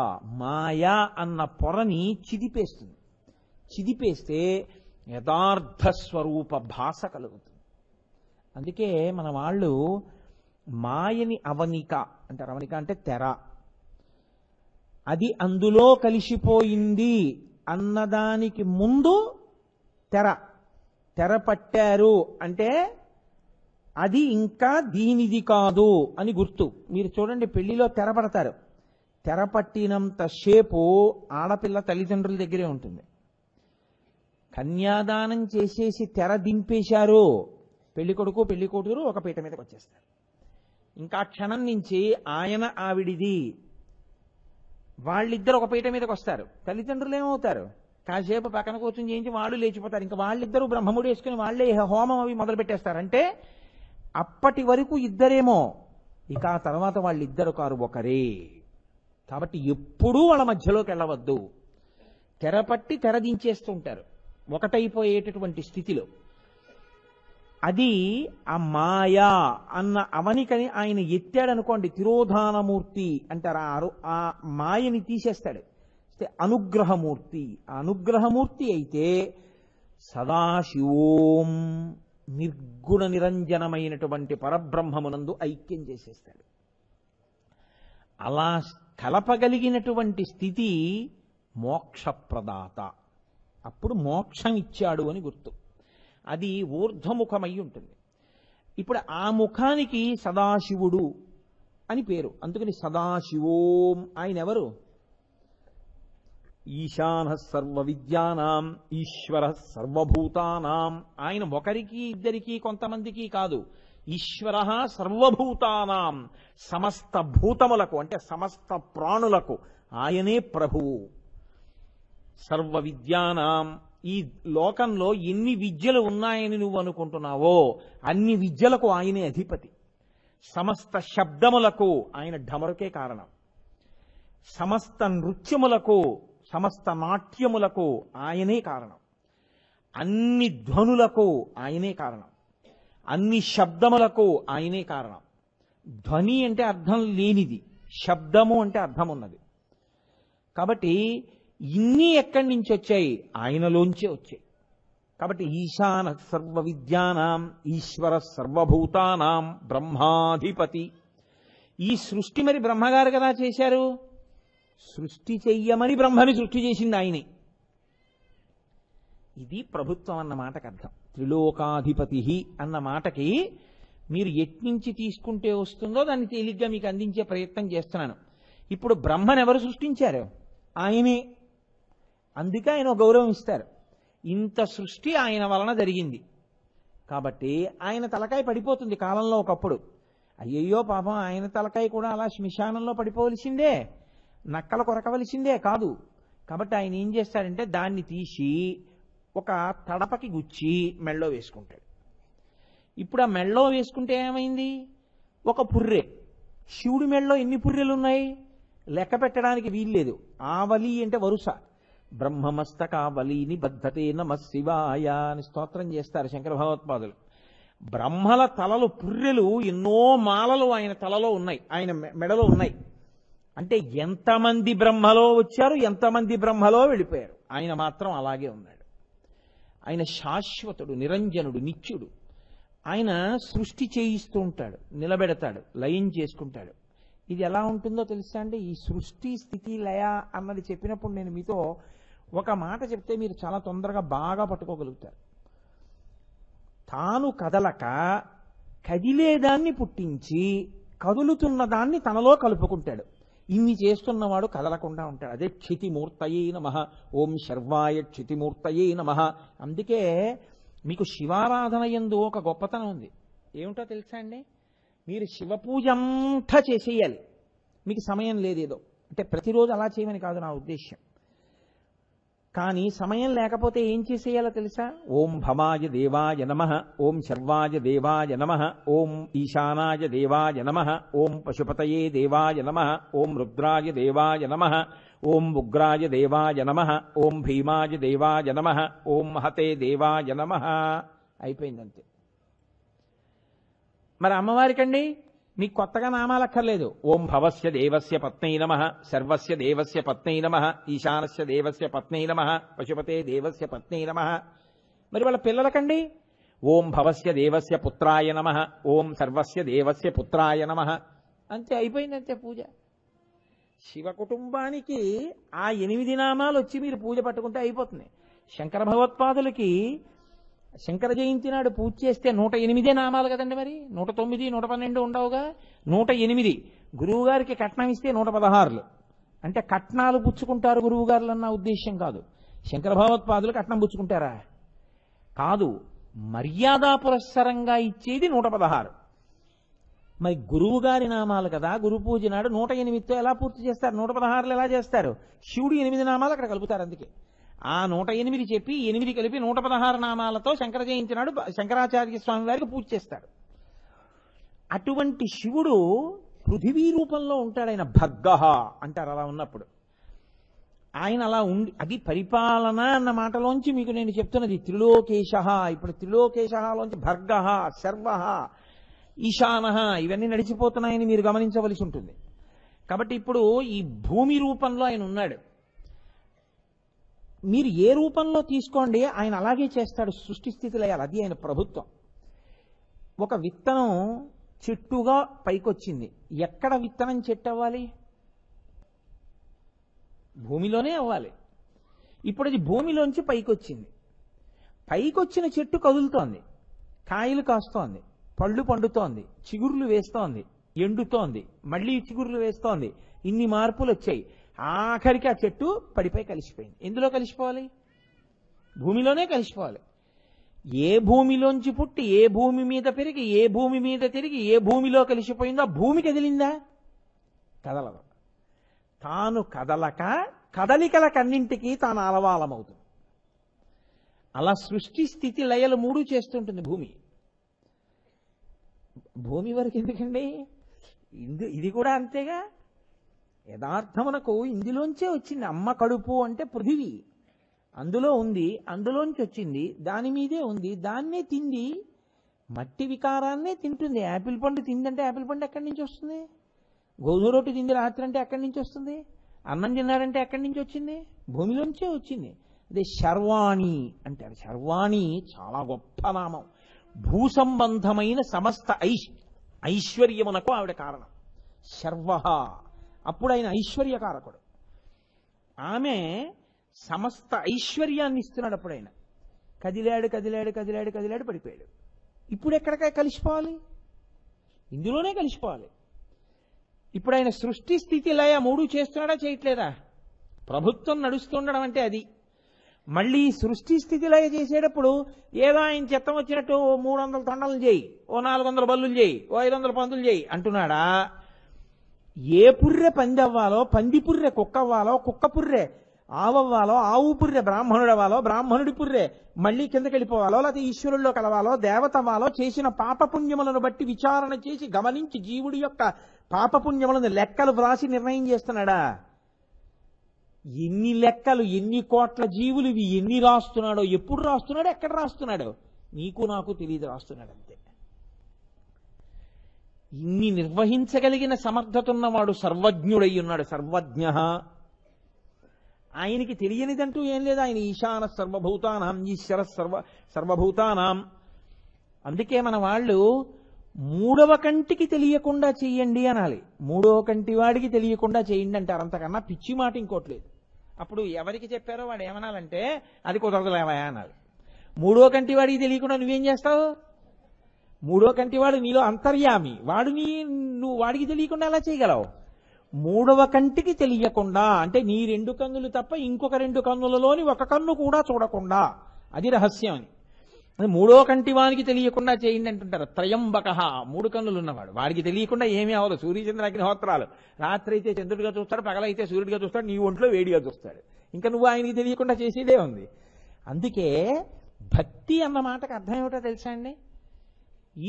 మాయా అన్న పొరని చిదిపేస్తుంది. చిదిపేస్తే యథార్థ స్వరూప భాష కలుగుతుంది. అందుకే మన వాళ్ళు మాయని అవనిక అంటారు. అవనిక అంటే తెర. అది అందులో కలిసిపోయింది అన్నదానికి ముందు తెర పట్టారు అంటే అది ఇంకా దీనిది కాదు అని గుర్తు. మీరు చూడండి, పెళ్లిలో తెర పడతారు. తెర పట్టినంత సేపు ఆడపిల్ల తల్లిదండ్రుల దగ్గరే ఉంటుంది. కన్యాదానం చేసేసి తెర దింపేశారు, పెళ్లి కొడుకు పెళ్లి కూతురు ఒక పీట మీదకి వచ్చేస్తారు. ఇంకా క్షణం నుంచి ఆయన ఆవిడిది, వాళ్ళిద్దరు ఒక పీట మీదకి వస్తారు. తల్లిదండ్రులు ఏమవుతారు? కాసేపు పక్కన కూర్చొని చేయించి వాళ్ళు లేచిపోతారు. ఇంకా వాళ్ళిద్దరూ బ్రహ్మముడి వేసుకుని వాళ్ళే హోమం అవి మొదలు పెట్టేస్తారు. అంటే అప్పటి వరకు ఇద్దరేమో, ఇక ఆ తర్వాత వాళ్ళిద్దరు కారు ఒకరే. కాబట్టి ఎప్పుడూ వాళ్ళ మధ్యలోకి వెళ్ళవద్దు. తెర పట్టి తెర దించేస్తుంటారు ఒకటైపోయేటటువంటి స్థితిలో. అది ఆ మాయా అన్న అవనికని ఆయన ఎత్తాడనుకోండి, తిరోధానమూర్తి అంటారు. ఆ మాయని తీసేస్తాడు. అనుగ్రహమూర్తి. ఆ అనుగ్రహమూర్తి అయితే సదాశివోం నిర్గుణ నిరంజనమైనటువంటి పరబ్రహ్మమునందు ఐక్యం చేసేస్తాడు. అలా కలపగలిగినటువంటి స్థితి మోక్షప్రదాత. అప్పుడు మోక్షం ఇచ్చాడు అని గుర్తు. అది ఊర్ధ్వముఖమై ఉంటుంది. ఇప్పుడు ఆ ముఖానికి సదాశివుడు అని పేరు. అందుకని సదాశివోం. ఆయన ఎవరు? ఈశాన సర్వ విద్యానాం ఈశ్వర సర్వభూతానాం. ఆయన ఒకరికి ఇద్దరికి కొంతమందికి కాదు, ఈశ్వర సర్వభూతానాం, సమస్త భూతములకు అంటే సమస్త ప్రాణులకు ఆయనే ప్రభువు. సర్వ విద్యానాం, ఈ లోకంలో ఎన్ని విద్యలు ఉన్నాయని నువ్వు అనుకుంటున్నావో అన్ని విద్యలకు ఆయనే అధిపతి. సమస్త శబ్దములకు ఆయన ఢమరుకే కారణం. సమస్త నృత్యములకు, సమస్త నాట్యములకు ఆయనే కారణం. అన్ని ధ్వనులకు ఆయనే కారణం. అన్ని శబ్దములకు ఆయనే కారణం. ధ్వని అంటే అర్థం లేనిది, శబ్దము అంటే అర్థం ఉన్నది. కాబట్టి ఇన్ని ఎక్కడి నుంచి వచ్చాయి? ఆయనలోంచే వచ్చాయి. కాబట్టి ఈశాన సర్వ విద్యానాం ఈశ్వర సర్వభూతానాం బ్రహ్మాధిపతి. ఈ సృష్టి మరి బ్రహ్మగారు కదా చేశారు. సృష్టి చెయ్యమని బ్రహ్మని సృష్టి చేసింది ఆయనే. ఇది ప్రభుత్వం అన్న మాటకు అర్థం. త్రిలోకాధిపతి అన్న మాటకి మీరు ఎట్నుంచి తీసుకుంటే వస్తుందో దాన్ని తేలిగ్గా మీకు అందించే ప్రయత్నం చేస్తున్నాను. ఇప్పుడు బ్రహ్మను ఎవరు సృష్టించారు? ఆయనే. అందుకే ఆయన గౌరవం ఇస్తారు. ఇంత సృష్టి ఆయన వలన జరిగింది కాబట్టి ఆయన తలకాయ పడిపోతుంది కాలంలో ఒకప్పుడు. అయ్యయ్యో పాపం ఆయన తలకాయ కూడా అలా శ్మశానంలో పడిపోవలసిందే, నక్కల కొరకవలసిందే కాదు. కాబట్టి ఆయన ఏం చేస్తాడంటే దాన్ని తీసి ఒక తడపకి గుచ్చి మెళ్ళో వేసుకుంటాడు. ఇప్పుడు ఆ మెళ్ళో వేసుకుంటే ఏమైంది? ఒక పుర్రె. శివుడి మెళ్ళో ఎన్ని పుర్రెలు ఉన్నాయి లెక్క పెట్టడానికి వీల్లేదు. ఆవలి అంటే వరుస. బ్రహ్మమస్తకావలిని బద్ధతే నమః శివాయ అని స్తోత్రం చేస్తారు శంకర భగవత్పాదులు. బ్రహ్మల తలలు పుర్రెలు ఎన్నో మాలలు ఆయన తలలో ఉన్నాయి, ఆయన మెడలో ఉన్నాయి. అంటే ఎంతమంది బ్రహ్మలో వచ్చారు, ఎంతమంది బ్రహ్మలో వెళ్ళిపోయారు. ఆయన మాత్రం అలాగే ఉన్నాడు. ఆయన శాశ్వతుడు, నిరంజనుడు, నిత్యుడు. ఆయన సృష్టి చేయిస్తూ ఉంటాడు, నిలబెడతాడు, లయం చేసుకుంటాడు. ఇది ఎలా ఉంటుందో తెలుసా అండి? ఈ సృష్టి స్థితి లయ అన్నది చెప్పినప్పుడు నేను మీతో ఒక మాట చెప్తే మీరు చాలా తొందరగా బాగా పట్టుకోగలుగుతారు. తాను కదలక కదిలేదాన్ని పుట్టించి కదులుతున్న దాన్ని తనలో కలుపుకుంటాడు. ఇన్ని చేస్తున్నవాడు కదలకుండా ఉంటాడు. అదే క్షితిమూర్తయే నమః, ఓం శర్వాయ క్షితిమూర్తయే నమః. అందుకే మీకు శివారాధన యందు ఒక గొప్పతనం ఉంది. ఏమిటో తెలుసా అండి? మీరు శివపూజ అంతా చేసేయాలి. మీకు సమయం లేదేదో అంటే ప్రతిరోజు అలా చేయమని కాదు నా ఉద్దేశ్యం. కానీ సమయం లేకపోతే ఏం చేసేయాలో తెలుసా? ఓం భవాయ దేవాయ నమః, ఓం శర్వాయ దేవాయ నమః, ఓం ఈశానాయ దేవాయ నమః, ఓం పశుపతయే దేవాయ నమః, ఓం రుద్రాయ దేవాయ నమః, ఓం ఉగ్రాయ దేవాయ నమః, ఓం భీమాయ దేవాయ నమః, ఓం మహతే దేవాయ నమః. అయిపోయిందంతే. మరి అమ్మవారికండి మీకు కొత్తగా నామాలక్కర్లేదు. ఓం భవస్య దేవస్య పత్నై నమః, సర్వస్య దేవస్య పత్నై నమః, ఈశానస్య దేవస్య పత్నై నమః, పశుపతే దేవస్య పత్నై నమః. మరి వాళ్ళ పిల్లలకండి ఓం భవస్య దేవస్య పుత్రాయ నమః, ఓం సర్వస్య దేవస్య పుత్రాయ నమః. అంతే, అయిపోయిందంతే పూజ. శివ కుటుంబానికి ఆ 8 నామాలు వచ్చి మీరు పూజ పట్టుకుంటే అయిపోతుంది. శంకర భగవత్పాదులకి శంకర జయంతి నాడు పూజ చేస్తే 108 నామాలు కదండి. మరి 109, 112 ఉండవుగా, 108. గురువు గారికి కట్నం ఇస్తే 116. అంటే కట్నాలు పుచ్చుకుంటారు గురువు గారులు అన్న ఉద్దేశ్యం కాదు. శంకర భగవత్పాదులు కట్నం పుచ్చుకుంటారా? కాదు, మర్యాదా పురస్సరంగా ఇచ్చేది 116. మరి గురువు గారి నామాలు కదా, గురు పూజ నాడు 108తో ఎలా పూర్తి చేస్తారు? 116 ఎలా చేస్తారు? శివుడు 8 నామాలు అక్కడ కలుపుతారు. అందుకే ఆ 108 చెప్పి 8 కలిపి 116 నామాలతో శంకర జయంతి నాడు శంకరాచార్య స్వామి వారికి పూజ చేస్తాడు. అటువంటి శివుడు పృథివీ రూపంలో ఉంటాడు. ఆయన భర్గః అంటారు. అలా ఉన్నప్పుడు ఆయన అలా ఉండి, అది పరిపాలన అన్న మాటలోంచి మీకు నేను చెప్తున్నది. త్రిలోకేశః. ఇప్పుడు త్రిలోకేశలోంచి భర్గః, శర్వః, ఈశానః ఇవన్నీ నడిచిపోతున్నాయని మీరు గమనించవలసి ఉంటుంది. కాబట్టి ఇప్పుడు ఈ భూమి రూపంలో ఆయన ఉన్నాడు. మీరు ఏ రూపంలో తీసుకోండి ఆయన అలాగే చేస్తాడు. సృష్టి స్థితి లయాలు, అది ఆయన ప్రభుత్వం. ఒక విత్తనం చెట్టుగా పైకొచ్చింది. ఎక్కడ విత్తనం చెట్టు అవ్వాలి? భూమిలోనే అవ్వాలి. ఇప్పుడు అది భూమిలోంచి పైకొచ్చింది. పైకొచ్చిన చెట్టు కదులుతోంది, కాయలు కాస్తోంది, పళ్ళు పండుతోంది, చిగుర్లు వేస్తోంది, ఎండుతోంది, మళ్ళీ చిగుర్లు వేస్తోంది. ఇన్ని మార్పులు వచ్చాయి. ఆఖరికి ఆ చెట్టు పడిపోయి కలిసిపోయింది. ఎందులో కలిసిపోవాలి? భూమిలోనే కలిసిపోవాలి. ఏ భూమిలోంచి పుట్టి ఏ భూమి మీద పెరిగి ఏ భూమి మీద తిరిగి ఏ భూమిలో కలిసిపోయిందో ఆ భూమి కదిలిందా? కదలదు. తాను కదలక కదలికలకన్నింటికీ తాను అలవాలమవుతుంది. అలా సృష్టి స్థితి లయలు మూడు చేస్తుంటుంది భూమి. భూమి వరకు ఎందుకండి, ఇది కూడా అంతేగా. యథార్థమునకు ఇందులోంచే వచ్చింది. అమ్మ కడుపు అంటే పృథివీ, అందులో ఉంది, అందులోంచి వచ్చింది, దాని మీదే ఉంది, దాన్నే తింది, మట్టి వికారాన్నే తింటుంది. యాపిల్ పండు తిందంటే యాపిల్ పండు ఎక్కడి నుంచి వస్తుంది? గోధుమ రొట్టె తింది రాత్రి అంటే ఎక్కడి నుంచి వస్తుంది? అన్నం తిన్నాడంటే ఎక్కడి నుంచి వచ్చింది? భూమిలోంచే వచ్చింది. అదే శర్వాణి అంటారు. శర్వాణి చాలా గొప్ప నామం. భూసంబంధమైన సమస్త ఐశ్వర్యమునకు ఆవిడ కారణం. శర్వ, అప్పుడు ఆయన ఐశ్వర్యకారకుడు. ఆమె సమస్త ఐశ్వర్యాన్ని ఇస్తున్నాడు. అప్పుడు ఆయన కదిలాడు కదిలాడు కదిలాడు కదిలాడు పడిపోయాడు. ఇప్పుడు ఎక్కడికి కలిసిపోవాలి? ఇందులోనే కలిసిపోవాలి. ఇప్పుడు ఆయన సృష్టి స్థితి లయ మూడు చేస్తున్నాడా చేయట్లేదా? ప్రభుత్వం నడుస్తుండడం అంటే అది. మళ్ళీ సృష్టి స్థితి లయ చేసేటప్పుడు ఏదో ఆయన చిత్తం వచ్చినట్టు 300 తొండలు చేయి, ఓ 400 బల్లులు చేయి, ఓ 500 పందులు చేయి అంటున్నాడా? ఏ పుర్రె పంది అవ్వాలో పంది పుర్రె కుక్క అవ్వాలో కుక్క పుర్రె ఆవవ్వాలో ఆవు పుర్రె బ్రాహ్మణుడు అవ్వాలో బ్రాహ్మణుడి పుర్రె మళ్ళీ కిందకి వెళ్ళిపోవాలో లేకపోతే ఈశ్వరుల్లో కలవాలో దేవత అవ్వాలో చేసిన పాపపుణ్యములను బట్టి విచారణ చేసి గమనించి జీవుడి యొక్క పాపపుణ్యములను లెక్కలు వ్రాసి నిర్ణయం చేస్తున్నాడా? ఎన్ని లెక్కలు, ఎన్ని కోట్ల జీవులు ఇవి ఎన్ని రాస్తున్నాడో, ఎప్పుడు రాస్తున్నాడో, ఎక్కడ రాస్తున్నాడో నీకు నాకు తెలియదు, రాస్తున్నాడు అంతే. ఇన్ని నిర్వహించగలిగిన సమర్థత ఉన్నవాడు సర్వజ్ఞుడై ఉన్నాడు. సర్వజ్ఞ. ఆయనకి తెలియనిదంటూ ఏం లేదు. ఆయన ఈశాన సర్వభూతానాం ఈశ్వర సర్వభూతానాం. అందుకే మన వాళ్ళు మూడవ కంటికి తెలియకుండా చెయ్యండి అనాలి. మూడవ కంటి వాడికి తెలియకుండా చేయండి అంటారు. అంతకన్నా పిచ్చి మాట ఇంకోట్లేదు. అప్పుడు ఎవరికి చెప్పారో వాడు ఏమనాలంటే అది కుదరదులేవా అనాలి. మూడో కంటి వాడికి తెలియకుండా నువ్వేం చేస్తావు? మూడో కంటి వాడు నీలో అంతర్యామి, వాడు నువ్వు వాడికి తెలియకుండా ఎలా చేయగలవు? మూడవ కంటికి తెలియకుండా అంటే నీ 2 కన్నులు తప్ప ఇంకొక 2 కన్నులలోని ఒక కన్ను కూడా చూడకుండా, అది రహస్యం అని. మూడో కంటి వానికి తెలియకుండా చేయండి అంటుంటారు. త్రయంబక, 3 కన్నులు ఉన్నవాడు, వాడికి తెలియకుండా ఏమీ అవ్వదు. సూర్యచంద్ర అగ్నిహోత్రాలు, రాత్రి అయితే చంద్రుడిగా చూస్తాడు, పగలైతే సూర్యుడిగా చూస్తాడు, నీ ఒంట్లో వేడిగా చూస్తాడు. ఇంకా నువ్వు ఆయనకి తెలియకుండా చేసేదే ఉంది. అందుకే భక్తి అన్న మాటకు అర్థం ఏమిటో తెలుసా అండి?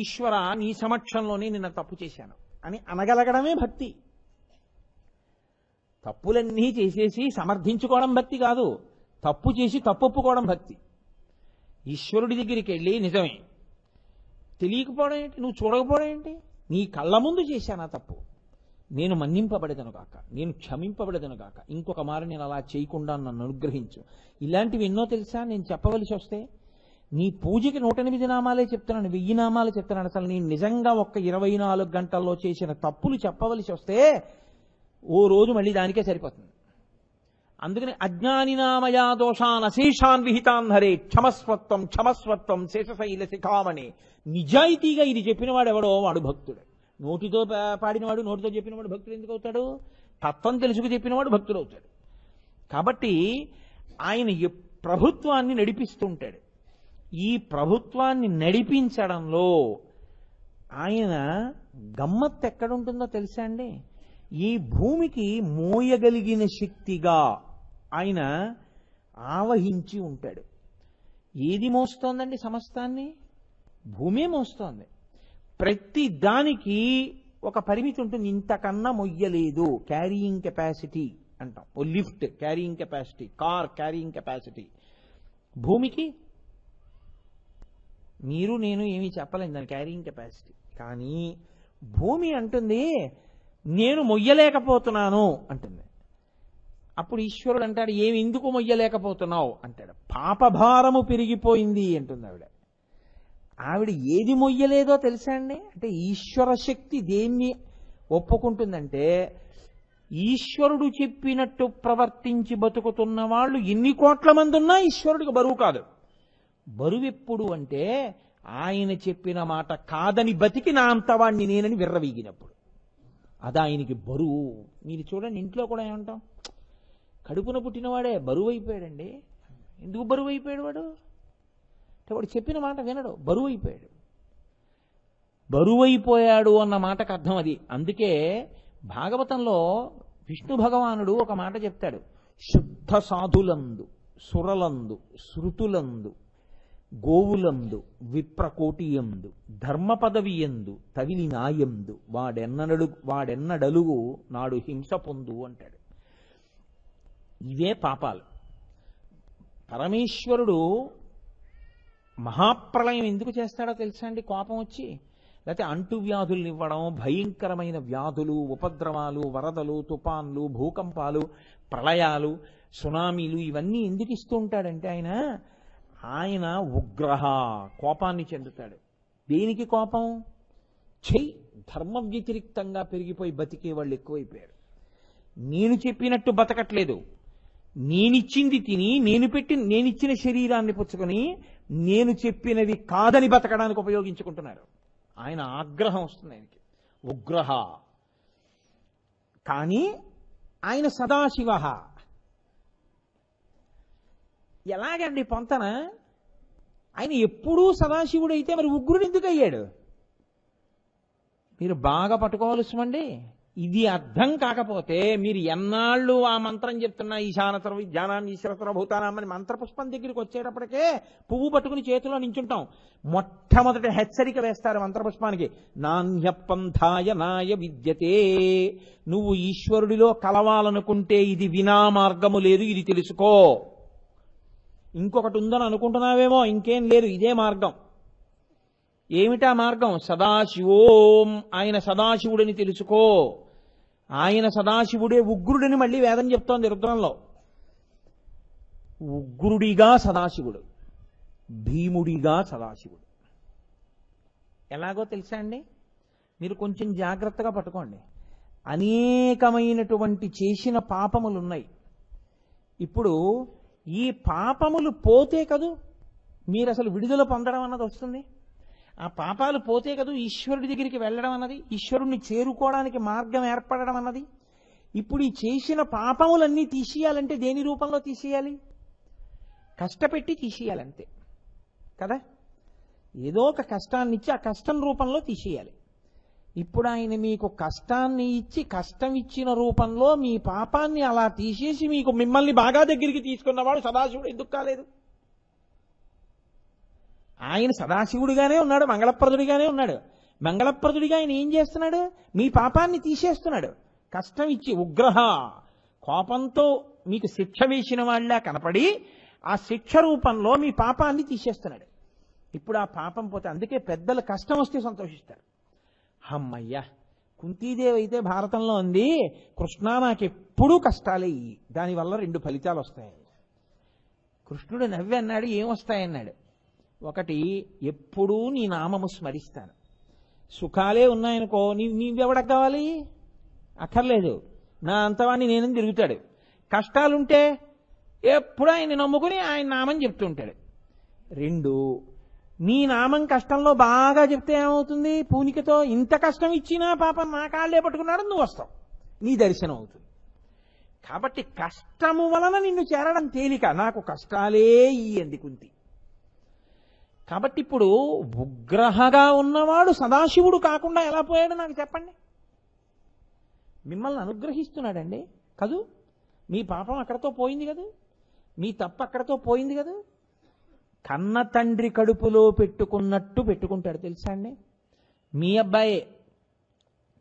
ఈశ్వర నీ సమక్షంలోనే నిన్న తప్పు చేశాను అని అనగలగడమే భక్తి. తప్పులన్నీ చేసేసి సమర్థించుకోవడం భక్తి కాదు, తప్పు చేసి తప్పొప్పుకోవడం భక్తి. ఈశ్వరుడి దగ్గరికి వెళ్ళి నిజమే తెలియకపోవడం ఏంటి, నువ్వు చూడకపోవడం ఏంటి, నీ కళ్ళ ముందు చేశానా తప్పు, నేను మన్నింపబడేదను కాక, నేను క్షమింపబడేదను కాక, ఇంకొక మారు నేను అలా చేయకుండా నన్ను అనుగ్రహించు. ఇలాంటివి ఎన్నో తెలుసా నేను చెప్పవలసి వస్తే. నీ పూజకి 108 నామాలే చెప్తున్నాను, 1000 నామాలు చెప్తున్నాను. అసలు నేను నిజంగా ఒక్క 24 గంటల్లో చేసిన తప్పులు చెప్పవలసి వస్తే ఓ రోజు మళ్ళీ దానికే సరిపోతుంది. అందుకని అజ్ఞానినామయా దోషాన్ అశేషాన్ విహితాన్ హరే క్షమస్వత్వం క్షమస్వత్వం శేషశైల శిఖామణి. నిజాయితీగా ఇది చెప్పినవాడు ఎవడో వాడు భక్తుడు. నోటితో పాడినవాడు, నోటితో చెప్పినవాడు భక్తుడు ఎందుకు అవుతాడు? తత్వం తెలుసుకు చెప్పినవాడు భక్తుడు అవుతాడు. కాబట్టి ఆయన ప్రభుత్వాన్ని నడిపిస్తుంటాడు. ఈ ప్రభుత్వాన్ని నడిపించడంలో ఆయన గమ్మత్తు ఎక్కడుంటుందో తెలుసా అండి? ఈ భూమికి మోయగలిగిన శక్తిగా ఆయన ఆవహించి ఉంటాడు. ఏది మోస్తోందండి సమస్తాన్ని? భూమే మోస్తోంది. ప్రతి దానికి ఒక పరిమితి ఉంటుంది, ఇంతకన్నా మొయ్యలేదు. క్యారీయింగ్ కెపాసిటీ అంటాం. ఓ lift carrying capacity, car carrying capacity. భూమికి మీరు నేను ఏమీ చెప్పలేం దాని క్యారీయింగ్ కెపాసిటీ. కానీ భూమి అంటుంది నేను మొయ్యలేకపోతున్నాను అంటుంది. అప్పుడు ఈశ్వరుడు అంటాడు ఏమి ఎందుకు మొయ్యలేకపోతున్నావు అంటాడు. పాపభారము పెరిగిపోయింది అంటుంది ఆవిడ. ఆవిడ ఏది మొయ్యలేదో తెలుసా అండి? అంటే ఈశ్వర శక్తి దేన్ని ఒప్పుకుంటుందంటే ఈశ్వరుడు చెప్పినట్టు ప్రవర్తించి బతుకుతున్న వాళ్ళు ఎన్ని కోట్ల మంది ఉన్నా ఈశ్వరుడికి బరువు కాదు. బరువు ఎప్పుడు అంటే ఆయన చెప్పిన మాట కాదని బతికి నా అంతవాణ్ణి నేనని విర్రవీగినప్పుడు అది ఆయనకి బరువు. మీరు చూడండి ఇంట్లో కూడా ఏమంటాం, కడుపున పుట్టినవాడే బరువు అయిపోయాడండి. ఎందుకు బరువు అయిపోయాడు వాడు? అంటే వాడు చెప్పిన మాట వినడు, బరువు అయిపోయాడు. బరువైపోయాడు అన్న మాటకు అర్థం అది. అందుకే భాగవతంలో విష్ణు భగవానుడు ఒక మాట చెప్తాడు, శుద్ధ సాధులందు, సురలందు, శృతులందు, గోవులందు, విప్రకోటియందు, ధర్మ పదవియందు, తవిలి నాయందు వాడెన్నడలుగు నాడు హింస పొందు అంటాడు. ఇవే పాపాలు. పరమేశ్వరుడు మహాప్రళయం ఎందుకు చేస్తాడో తెలుసా అండి? కోపం వచ్చి, లేకపోతే అంటువ్యాధుల్ని ఇవ్వడం, భయంకరమైన వ్యాధులు, ఉపద్రవాలు, వరదలు, తుఫాన్లు, భూకంపాలు, ప్రళయాలు, సునామీలు ఇవన్నీ ఎందుకు ఇస్తూ ఉంటాడంటే ఆయన ఉగ్రహ, కోపాన్ని చెందుతాడు. దేనికి కోపం? ధర్మ వ్యతిరిక్తంగా పెరిగిపోయి బతికే వాళ్ళు ఎక్కువైపోయారు. నేను చెప్పినట్టు బతకట్లేదు, నేనిచ్చింది తిని నేనిచ్చిన శరీరాన్ని పుచ్చుకొని నేను చెప్పినవి కాదని బతకడానికి ఉపయోగించుకుంటున్నారు. ఆయన ఆగ్రహం వస్తుంది ఆయనకి, ఉగ్రహ. కానీ ఆయన సదాశివ. ఎలాగండి పొంతన? ఆయన ఎప్పుడూ సదాశివుడైతే మరి ఉగ్రుడు ఎందుకు అయ్యాడు? మీరు బాగా పట్టుకోవాల్సిందండి. ఇది అర్థం కాకపోతే మీరు ఎన్నాళ్ళు ఆ మంత్రం చెప్తున్నా, ఈశానతర విజ్ఞానాన్ని ఈశ్వరతర భూతానామని మంత్రపుష్పం దగ్గరికి వచ్చేటప్పటికే పువ్వు పట్టుకుని చేతిలో నించుంటాం. మొట్టమొదటి హెచ్చరిక వేస్తారు మంత్రపుష్పానికి, నాణ్యపంథాయ నాయ విద్యతే. నువ్వు ఈశ్వరుడిలో కలవాలనుకుంటే ఇది వినా మార్గము లేదు, ఇది తెలుసుకో. ఇంకొకటి ఉందని అనుకుంటున్నావేమో, ఇంకేం లేదు, ఇదే మార్గం. ఏమిటా మార్గం? సదాశివోం, ఆయన సదాశివుడని తెలుసుకో. ఆయన సదాశివుడే ఉగ్రుడని మళ్ళీ వేదం చెప్తోంది రుద్రంలో. ఉగ్రుడిగా సదాశివుడు, భీముడిగా సదాశివుడు. ఎలాగో తెలుసా అండి? మీరు కొంచెం జాగ్రత్తగా పట్టుకోండి. అనేకమైనటువంటి చేసిన పాపములున్నాయి. ఇప్పుడు ఈ పాపములు పోతే కదూ మీరు అసలు విడుదల పొందడం అన్నది వస్తుంది. ఆ పాపాలు పోతే కదూ ఈశ్వరుడి దగ్గరికి వెళ్ళడం అన్నది, ఈశ్వరుణ్ణి చేరుకోవడానికి మార్గం ఏర్పడడం అన్నది. ఇప్పుడు ఈ చేసిన పాపములన్నీ తీసేయాలంటే దేని రూపంలో తీసేయాలి? కష్టపెట్టి తీసేయాలంతే కదా. ఏదో ఒక కష్టాన్ని ఇచ్చి ఆ కష్టం రూపంలో తీసేయాలి. ఇప్పుడు ఆయన మీకు కష్టాన్ని ఇచ్చి కష్టం ఇచ్చిన రూపంలో మీ పాపాన్ని అలా తీసేసి మిమ్మల్ని బాగా దగ్గరికి తీసుకున్నవాడు సదాశివుడు ఎందుకు కాలేదు? ఆయన సదాశివుడిగానే ఉన్నాడు, మంగళప్రదుడిగానే ఉన్నాడు. మంగళప్రదుడిగా ఆయన ఏం చేస్తున్నాడు? మీ పాపాన్ని తీసేస్తున్నాడు. కష్టం ఇచ్చి ఉగ్రహ, కోపంతో మీకు శిక్ష వేసిన వాళ్ళ కనపడి ఆ శిక్ష రూపంలో మీ పాపాన్ని తీసేస్తున్నాడు. ఇప్పుడు ఆ పాపం పోతే, అందుకే పెద్దలు కష్టం వస్తే సంతోషిస్తారు. అమ్మయ్యా, కుంతీదేవి అయితే భారతంలో ఉంది, కృష్ణ నాకెప్పుడూ కష్టాలే, దానివల్ల 2 ఫలితాలు వస్తాయి. కృష్ణుడు నవ్వి అన్నాడు, ఏమొస్తాయన్నాడు? ఒకటి, ఎప్పుడూ నీ నామము స్మరిస్తాను. సుఖాలే ఉన్నాయనుకో, నీవెవడకు కావాలి? అక్కర్లేదు, నా అంతవాణ్ణి నేనని తిరుగుతాడు. కష్టాలుంటే ఎప్పుడు ఆయన్ని నమ్ముకుని ఆయన నామం చెప్తుంటాడు. 2, నీ నామం కష్టంలో బాగా చెప్తే ఏమవుతుంది? పూనికతో ఇంత కష్టం ఇచ్చినా పాపం నా కాళ్ళే పట్టుకున్నాడు, నువ్వు వస్తావు, నీ దర్శనం అవుతుంది. కాబట్టి కష్టము వలన నిన్ను చేరడం తేలిక, నాకు కష్టాలే ఇయ్యంది కుంతి. కాబట్టి ఇప్పుడు ఉగ్రహగా ఉన్నవాడు సదాశివుడు కాకుండా ఎలా పోయాడు నాకు చెప్పండి? మిమ్మల్ని అనుగ్రహిస్తున్నాడండి కదూ. మీ పాపం అక్కడతో పోయింది కదా, మీ తప్పు అక్కడతో పోయింది కదా. కన్న తండ్రి కడుపులో పెట్టుకున్నట్టు పెట్టుకుంటాడు తెలుసా అండి. మీ అబ్బాయే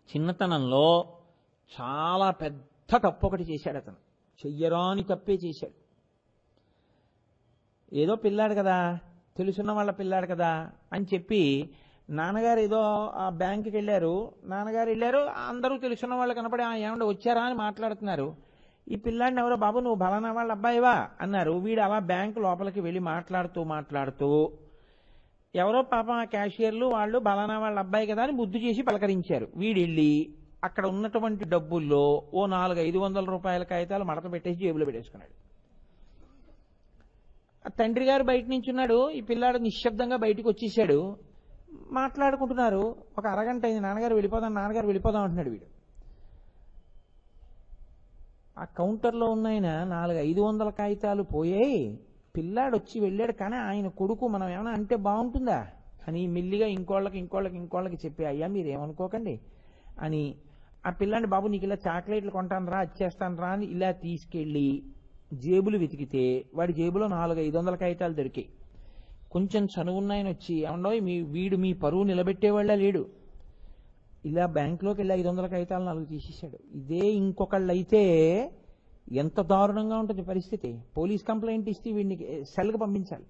చిన్నతనంలో చాలా పెద్ద తప్పు ఒకటి చేశాడు. అతను చెయ్యరాని తప్పే చేశాడు. ఏదో పిల్లాడు కదా, తెలుసున్న వాళ్ళ పిల్లాడు కదా అని చెప్పి నాన్నగారు ఏదో ఆ బ్యాంకుకి వెళ్ళారు. నాన్నగారు వెళ్ళారు, అందరూ తెలుసున్న వాళ్ళు కనపడి ఏమంటే వచ్చారా అని మాట్లాడుతున్నారు. ఈ పిల్లాడిని ఎవరో, బాబు నువ్వు బలానా వాళ్ళ అబ్బాయివా అన్నారు. వీడు అలా బ్యాంకు లోపలికి వెళ్ళి మాట్లాడుతూ ఎవరో పాపం ఆ క్యాషియర్లు వాళ్ళు బలానా వాళ్ళ అబ్బాయి కదా అని ముద్దు చేసి పలకరించారు. వీడు వెళ్ళి అక్కడ ఉన్నటువంటి డబ్బుల్లో ఓ 400-500 రూపాయల కాగితాలు మడత పెట్టేసి జేబులో పెట్టేసుకున్నాడు. తండ్రి గారు బయట నుంచి ఉన్నాడు, ఈ పిల్లాడు నిశ్శబ్దంగా బయటకు వచ్చేసాడు. మాట్లాడుకుంటున్నారు. ఒక అరగంట అయింది, నాన్నగారు వెళ్ళిపోదాం అంటున్నాడు. వీడు ఆ కౌంటర్లో ఉన్నాయన 400-500 కాగితాలు పోయాయి. పిల్లాడు వచ్చి వెళ్ళాడు, కానీ ఆయన కొడుకు మనం ఏమైనా అంటే బాగుంటుందా అని మెల్లిగా ఇంకోళ్ళకి చెప్పి, అయ్యా మీరేమనుకోకండి అని ఆ పిల్లాడిని, బాబు నీకు ఇలా చాక్లెట్లు కొంటాను రా, ఇచ్చేస్తాను రా అని ఇలా తీసుకెళ్ళి జేబులు వెతికితే వాడి జేబులో 400-500 కాగితాలు దొరికాయి. కొంచెం చనువున్నాయని వచ్చి, ఏమండో వీడు మీ పరువు నిలబెట్టేవాళ్ళ లేడు, ఇలా బ్యాంకులోకి వెళ్ళి 500 కాగితాలు 4 తీసేశాడు. ఇదే ఇంకొకళ్ళు అయితే ఎంత దారుణంగా ఉంటుంది పరిస్థితి. పోలీస్ కంప్లైంట్ ఇస్తే వీడిని సెల్కి పంపించాలి.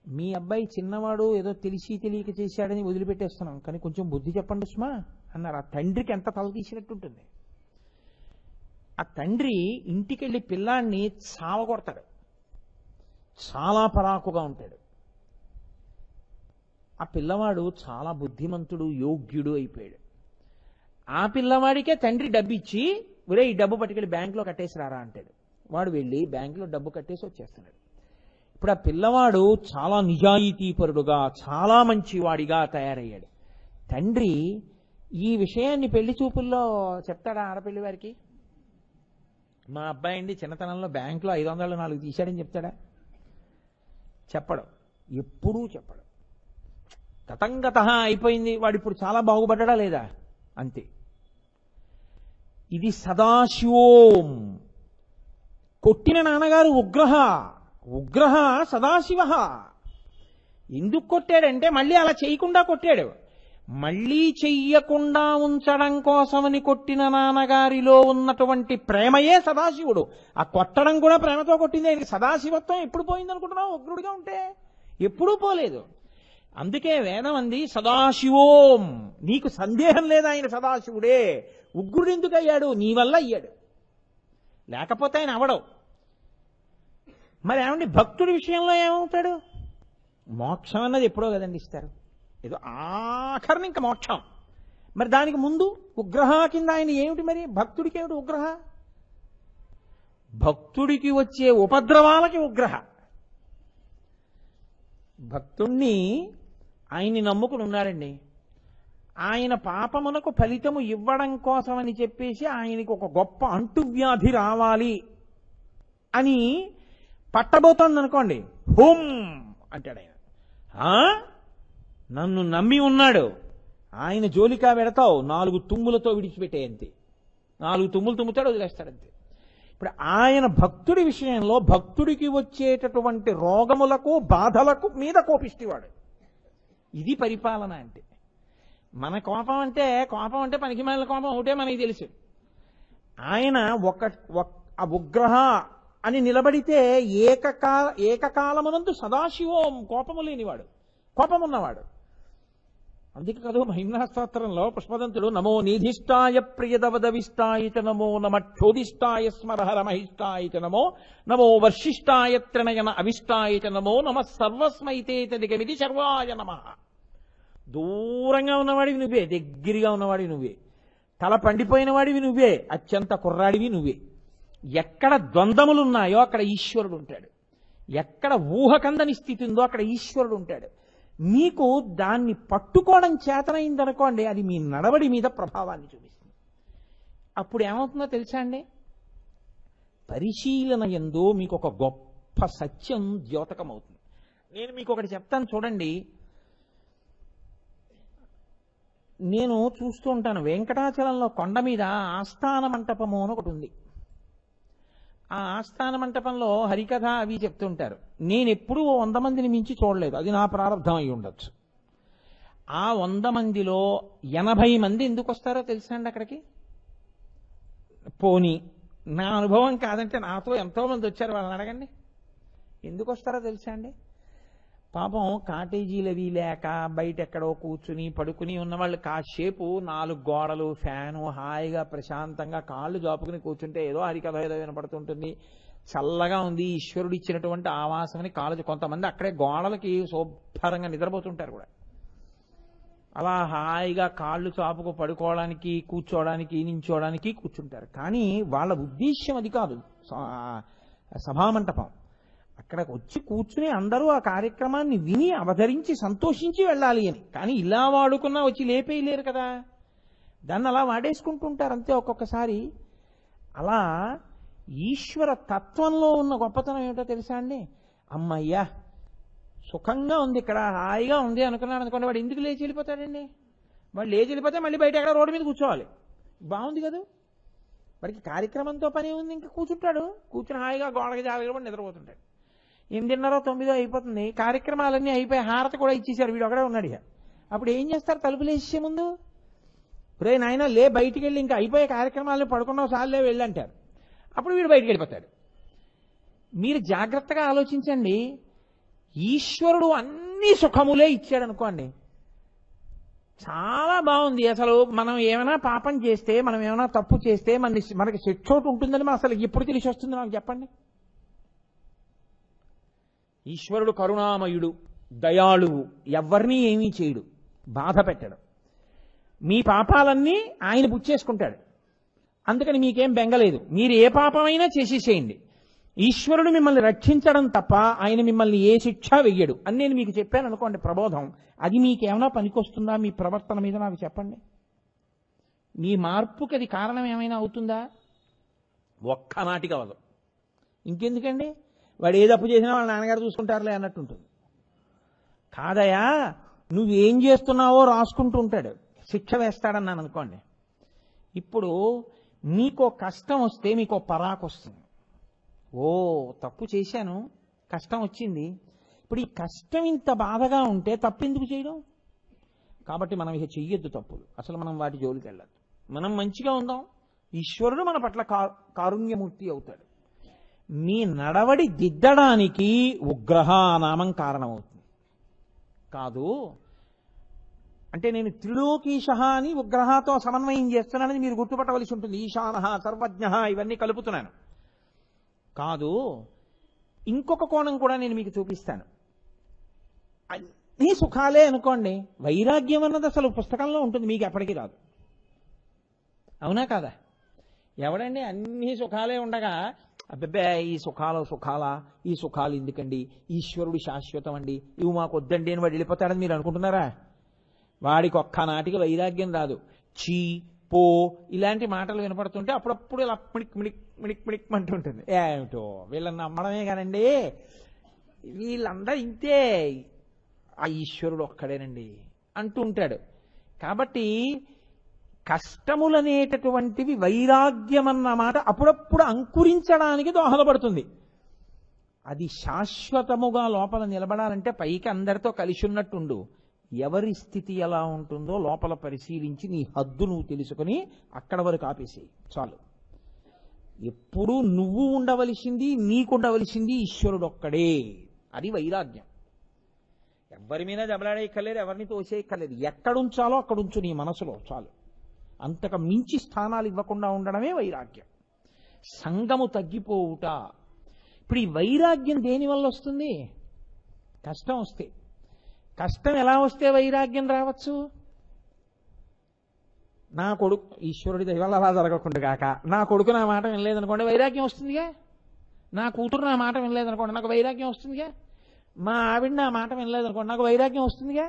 మీ అబ్బాయి చిన్నవాడు ఏదో తెలిసి తెలియక చేశాడని వదిలిపెట్టేస్తున్నాం, కానీ కొంచెం బుద్ధి చెప్పండి సుమా అన్నారు. ఆ తండ్రికి ఎంత తల తీసినట్టుంటుంది. ఆ తండ్రి ఇంటికి వెళ్ళి పిల్లాన్ని చావగొడతాడు, చాలా పరాకుగా ఉంటాడు. ఆ పిల్లవాడు చాలా బుద్ధిమంతుడు, యోగ్యుడు అయిపోయాడు. ఆ పిల్లవాడికే తండ్రి డబ్బు ఇచ్చి, ఒరే ఈ డబ్బు పట్టుకెళ్ళి బ్యాంకులో కట్టేసి రారా అంటాడు. వాడు వెళ్ళి బ్యాంకులో డబ్బు కట్టేసి వచ్చేస్తున్నాడు. ఇప్పుడు ఆ పిల్లవాడు చాలా నిజాయితీపరుడుగా, చాలా మంచివాడిగా తయారయ్యాడు. తండ్రి ఈ విషయాన్ని పెళ్లి చూపుల్లో చెప్తాడా ఆడపిల్లి వారికి? మా అబ్బాయి అండి చిన్నతనంలో బ్యాంకులో 504 తీశాడని చెప్తాడా? చెప్పడు, ఎప్పుడూ చెప్పడు. గతంగత అయిపోయింది, వాడు ఇప్పుడు చాలా బాగుపడ్డా లేదా అంతే. ఇది సదాశివోం. కొట్టిన నాన్నగారు ఉగ్రహ సదాశివ. ఎందుకు కొట్టాడంటే మళ్ళీ అలా చేయకుండా కొట్టాడు. మళ్ళీ చెయ్యకుండా ఉంచడం కోసమని కొట్టిన నాన్నగారిలో ఉన్నటువంటి ప్రేమయే సదాశివుడు. ఆ కొట్టడం కూడా ప్రేమతో కొట్టింది. ఆయనకి సదాశివత్వం ఎప్పుడు పోయింది అనుకుంటున్నావు? ఉగ్రుడిగా ఉంటే ఎప్పుడూ పోలేదు. అందుకే వేదం అంది సదాశివోం. నీకు సందేహం లేదా ఆయన సదాశివుడే. ఉగ్రుడు ఎందుకు అయ్యాడు? నీ వల్ల అయ్యాడు, లేకపోతే ఆయన అవడవు. మరి ఏమండి భక్తుడి విషయంలో ఏమవుతాడు? మోక్షం అన్నది ఎప్పుడో కదండి ఇస్తారు, ఏదో ఆఖరిని ఇంకా మోక్షం. మరి దానికి ముందు ఉగ్రహ కింద ఆయన ఏమిటి? మరి భక్తుడికి ఏమిటి ఉగ్రహ? భక్తుడికి వచ్చే ఉపద్రవాలకి ఉగ్రహ. భక్తుణ్ణి ఆయన్ని నమ్ముకుని ఉన్నాడండి, ఆయన పాపమునకు ఫలితము ఇవ్వడం కోసమని చెప్పేసి ఆయనకి ఒక గొప్ప అంటువ్యాధి రావాలి అని పట్టబోతోంది అనుకోండి, హుం అంటాడు ఆయన. నన్ను నమ్మి ఉన్నాడు, ఆయన జోలికా పెడతావు, 4 తుమ్ములతో విడిచిపెట్టే అంతే. 4 తుమ్ములు తుమ్ముతాడు, వదిలేస్తాడంతే. ఇప్పుడు ఆయన భక్తుడి విషయంలో భక్తుడికి వచ్చేటటువంటి రోగములకు బాధలకు మీద కోపిస్తేవాడు. ఇది పరిపాలన అంటే. మన కోపం అంటే పనికిమాలిన కోపం ఒకటే మనకి తెలుసు. ఆయన ఆ ఉగ్రహ అని నిలబడితే ఏకకాలమునందు సదాశివోం, కోపము లేనివాడు, కోపమున్నవాడు. అందుకే కదా మహిమ్నా స్తోత్రంలో పుష్పదంతుడు నమో నిధిష్టాయ ప్రియదవదవిష్టాయ చ నమో నమ క్షోదిష్టాయ స్మరహర మహిష్టాయ చ నమో వర్షిష్టాయ త్రినయన అవిష్టాయ చ నమో నమ సర్వస్మైతే తదిగమిది సర్వాయ నమ. దూరంగా ఉన్నవాడివి నువ్వే, దగ్గరగా ఉన్నవాడివి నువ్వే, తల పండిపోయిన వాడివి నువ్వే, అత్యంత కుర్రాడివి నువ్వే. ఎక్కడ ద్వంద్వములున్నాయో అక్కడ ఈశ్వరుడు ఉంటాడు, ఎక్కడ ఊహకందని స్థితి ఉందో అక్కడ ఈశ్వరుడు ఉంటాడు. మీకు దాన్ని పట్టుకోవడం చేతనైందనుకోండి, అది మీ నడవడి మీద ప్రభావాన్ని చూపిస్తుంది. అప్పుడు ఏమవుతుందో తెలుసా అండి? పరిశీలన యందు మీకు ఒక గొప్ప సత్యం ద్యోతకం అవుతుంది. నేను మీకు ఒకటి చెప్తాను చూడండి. నేను చూస్తూ ఉంటాను, వెంకటాచలంలో కొండ మీద ఆస్థాన మంటపము అని ఒకటి ఉంది. ఆ ఆస్థాన మంటపంలో హరికథ అవి చెప్తుంటారు. నేను ఎప్పుడూ 100 మందిని మించి చూడలేదు, అది నా ప్రారంభం అయి ఉండొచ్చు. ఆ 100 మందిలో 80 మంది ఎందుకు వస్తారో తెలుసా అండి అక్కడికి? పోనీ నా అనుభవం కాదంటే నాతో ఎంతో మంది వచ్చారు, వాళ్ళని అడగండి ఎందుకు వస్తారో తెలుసా అండి? పాపం కాటేజీలు అవి లేక బయట ఎక్కడో కూర్చుని పడుకుని ఉన్నవాళ్ళు కాసేపు 4 గోడలు, ఫ్యాను, హాయిగా ప్రశాంతంగా కాళ్ళు జాపుకుని కూర్చుంటే ఏదో హరికథ ఏదో వినపడుతుంటుంది, చల్లగా ఉంది, ఈశ్వరుడు ఇచ్చినటువంటి ఆవాసమని కాళ్ళు. కొంతమంది అక్కడే గోడలకి శుభ్రంగా నిద్రపోతుంటారు కూడా. అలా హాయిగా కాళ్ళు చాపుకు పడుకోవడానికి, కూర్చోవడానికి, నించోవడానికి కూర్చుంటారు. కానీ వాళ్ళ ఉద్దేశ్యం అది కాదు. సభామంటపం అక్కడికి వచ్చి కూర్చుని అందరూ ఆ కార్యక్రమాన్ని విని అవతరించి సంతోషించి వెళ్ళాలి అని. కానీ ఇలా వాడుకున్నా వచ్చి లేపేయలేరు కదా, దాన్ని అలా వాడేసుకుంటుంటారు అంతే. ఒక్కొక్కసారి అలా ఈశ్వర తత్వంలో ఉన్న గొప్పతనం ఏమిటో తెలుసా అండి? అమ్మయ్యా సుఖంగా ఉంది ఇక్కడ, హాయిగా ఉంది అనుకున్నాడు అనుకోండి, వాడు ఎందుకు లేచి వెళ్ళిపోతాడండి? వాడు లేచి వెళ్ళిపోతే మళ్ళీ బయట ఎక్కడ రోడ్డు మీద కూర్చోవాలి. బాగుంది కదా, వాడికి కార్యక్రమంతో పని ఉంది, ఇంకా కూర్చుంటాడు, కూర్చుని హాయిగా గోడకి జాగ్రత్త నిద్రపోతుంటాడు. 8:30, 9 అయిపోతుంది, కార్యక్రమాలన్నీ అయిపోయి హారతి కూడా ఇచ్చేసారు, వీడు ఒకడే ఉన్నాడు. ఇక అప్పుడు ఏం చేస్తారు? తలుపులు వేసే ముందు రే నాయన లే, బయటికి వెళ్ళి ఇంకా అయిపోయే కార్యక్రమాలను పడుకున్నావు సార్లే వెళ్ళంటారు. అప్పుడు వీడు బయటికి వెళ్ళిపోతాడు. మీరు జాగ్రత్తగా ఆలోచించండి, ఈశ్వరుడు అన్ని సుఖములే ఇచ్చాడు అనుకోండి, చాలా బాగుంది. అసలు మనం ఏమైనా పాపం చేస్తే, మనం ఏమైనా తప్పు చేస్తే మనకి శిక్షోటు ఉంటుందని మనం అసలు ఎప్పుడు తెలిసి వస్తుంది నాకు చెప్పండి? ఈశ్వరుడు కరుణామయుడు, దయాళువు, ఎవరినీ ఏమీ చేయడు, బాధ పెట్టడు. మీ పాపాలన్నీ ఆయన పుచ్చేసుకుంటాడు. అందుకని మీకేం బెంగలేదు, మీరు ఏ పాపమైనా చేసేసేయండి. ఈశ్వరుడు మిమ్మల్ని రక్షించడం తప్ప ఆయన మిమ్మల్ని ఏ శిక్ష వెయ్యడు అని నేను మీకు చెప్పాను అనుకోండి, ప్రబోధం. అది మీకేమైనా పనికొస్తుందా? మీ ప్రవర్తన మీద నాకు చెప్పండి. మీ మార్పుకి అది కారణం ఏమైనా అవుతుందా? ఒక్కనాటికి అవ్వదు. ఇంకెందుకండి, వాడు ఏ తప్పు చేసినా వాళ్ళ నాన్నగారు చూసుకుంటారులే అన్నట్టు ఉంటుంది. కాదయా, నువ్వేం చేస్తున్నావో రాసుకుంటూ ఉంటాడు, శిక్ష వేస్తాడన్నాను అనుకోండి. ఇప్పుడు మీకో కష్టం వస్తే మీకో పరాకు వస్తుంది. ఓ తప్పు చేశాను, కష్టం వచ్చింది, ఇప్పుడు ఈ కష్టం ఇంత బాధగా ఉంటే తప్పు ఎందుకు చేయడం? కాబట్టి మనం ఇక చెయ్యొద్దు తప్పులు, అసలు మనం వాటి జోలికి వెళ్ళద్దు. మనం మంచిగా ఉందాం, ఈశ్వరుడు మన పట్ల కారుణ్యమూర్తి అవుతాడు. మీ నడవడి దిద్దడానికి ఉగ్రహ నామం కారణమవుతుంది. కాదు అంటే నేను త్రిలోకీశ అని ఉగ్రహతో సమన్వయం చేస్తున్నానని మీరు గుర్తుపట్టవలసి ఉంటుంది. ఈశానః, సర్వజ్ఞః ఇవన్నీ కలుపుతున్నాను. కాదు, ఇంకొక కోణం కూడా నేను మీకు చూపిస్తాను. అన్నీ సుఖాలే అనుకోండి, వైరాగ్యం అన్నది అసలు పుస్తకంలో ఉంటుంది, మీకు ఎప్పటికీ రాదు. అవునా కాదా? ఎవడండి అన్ని సుఖాలే ఉండగా అబ్బే ఈ సుఖాలా, ఈ సుఖాలు ఎందుకండి, ఈశ్వరుడు శాశ్వతం అండి, ఇవి మాకు వద్దండి అని వాడు వెళ్ళిపోతాడని మీరు అనుకుంటున్నారా? వాడికి ఒక్కనాటికి వైరాగ్యం రాదు. చీ పో ఇలాంటి మాటలు వినపడుతుంటే అప్పుడప్పుడు ఇలా మిణిక్ మిణిక్ మిణిక్ మిణిక్ అంటుంటుంది. ఏమిటో వీళ్ళని నమ్మడమే కానండి, వీళ్ళందరూ ఇంతే, ఆ ఈశ్వరుడు ఒక్కడేనండి అంటూ ఉంటాడు. కాబట్టి కష్టములనేటటువంటివి వైరాగ్యం అన్న మాట అప్పుడప్పుడు అంకురించడానికి దోహదపడుతుంది. అది శాశ్వతముగా లోపల నిలబడాలంటే పైకి అందరితో కలిసి ఉన్నట్టుండు, ఎవరి స్థితి ఎలా ఉంటుందో లోపల పరిశీలించి నీ హద్దు నువ్వు తెలుసుకుని అక్కడ వరకు ఆపేసేయి చాలు. ఎప్పుడూ నువ్వు ఉండవలసింది, నీకుండవలసింది ఈశ్వరుడు ఒక్కడే. అది వైరాగ్యం. ఎవరి మీద దెబ్బలాడేయక్కర్లేదు, ఎవరిని తోసేయక్కర్లేదు, ఎక్కడుంచాలో అక్కడుంచు నీ మనసులో చాలు. అంతకు మించి స్థానాలు ఇవ్వకుండా ఉండడమే వైరాగ్యం. సంగము తగ్గిపోవుట. ఇప్పుడు ఈ వైరాగ్యం దేనివల్ల వస్తుంది? కష్టం వస్తే. కష్టం ఎలా వస్తే వైరాగ్యం రావచ్చు? నా కొడుకు ఈశ్వరుడి దయవల్ల అలా జరగకుండా కాక, నా కొడుకు నా మాట వినలేదనుకోండి వైరాగ్యం వస్తుందిగా. నా కూతురు నా మాట వినలేదనుకోండి నాకు వైరాగ్యం వస్తుందిగా. మా ఆవిడ నా మాట వినలేదనుకోండి నాకు వైరాగ్యం వస్తుందిగా.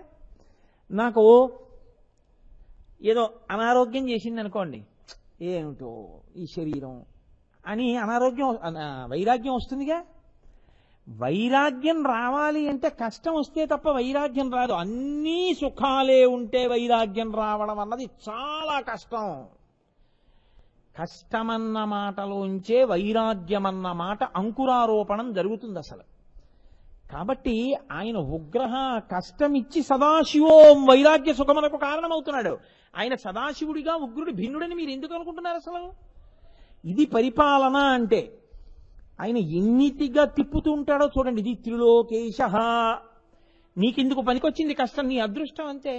నాకు ఏదో అనారోగ్యం చేసింది అనుకోండి, ఏమిటో ఈ శరీరం అని వైరాగ్యం వస్తుందిగా. వైరాగ్యం రావాలి అంటే కష్టం వస్తే తప్ప వైరాగ్యం రాదు. అన్నీ సుఖాలే ఉంటే వైరాగ్యం రావడం అన్నది చాలా కష్టం. కష్టమన్న మాటలోంచే వైరాగ్యమన్న మాట అంకురారోపణం జరుగుతుంది అసలు. కాబట్టి ఆయన ఉగ్రహ కష్టం ఇచ్చి సదాశివోం వైరాగ్య సుఖమునకు కారణమవుతున్నాడు. ఆయన సదాశివుడిగా ఉగ్రుడి భిన్నుడని మీరు ఎందుకు అనుకుంటున్నారు అసలు? ఇది పరిపాలన అంటే. ఆయన ఎన్నిటిగా తిప్పుతూ ఉంటాడో చూడండి. ఇది త్రిలోకేశ. నీకెందుకు పనికొచ్చింది కష్టం? నీ అదృష్టం అంతే.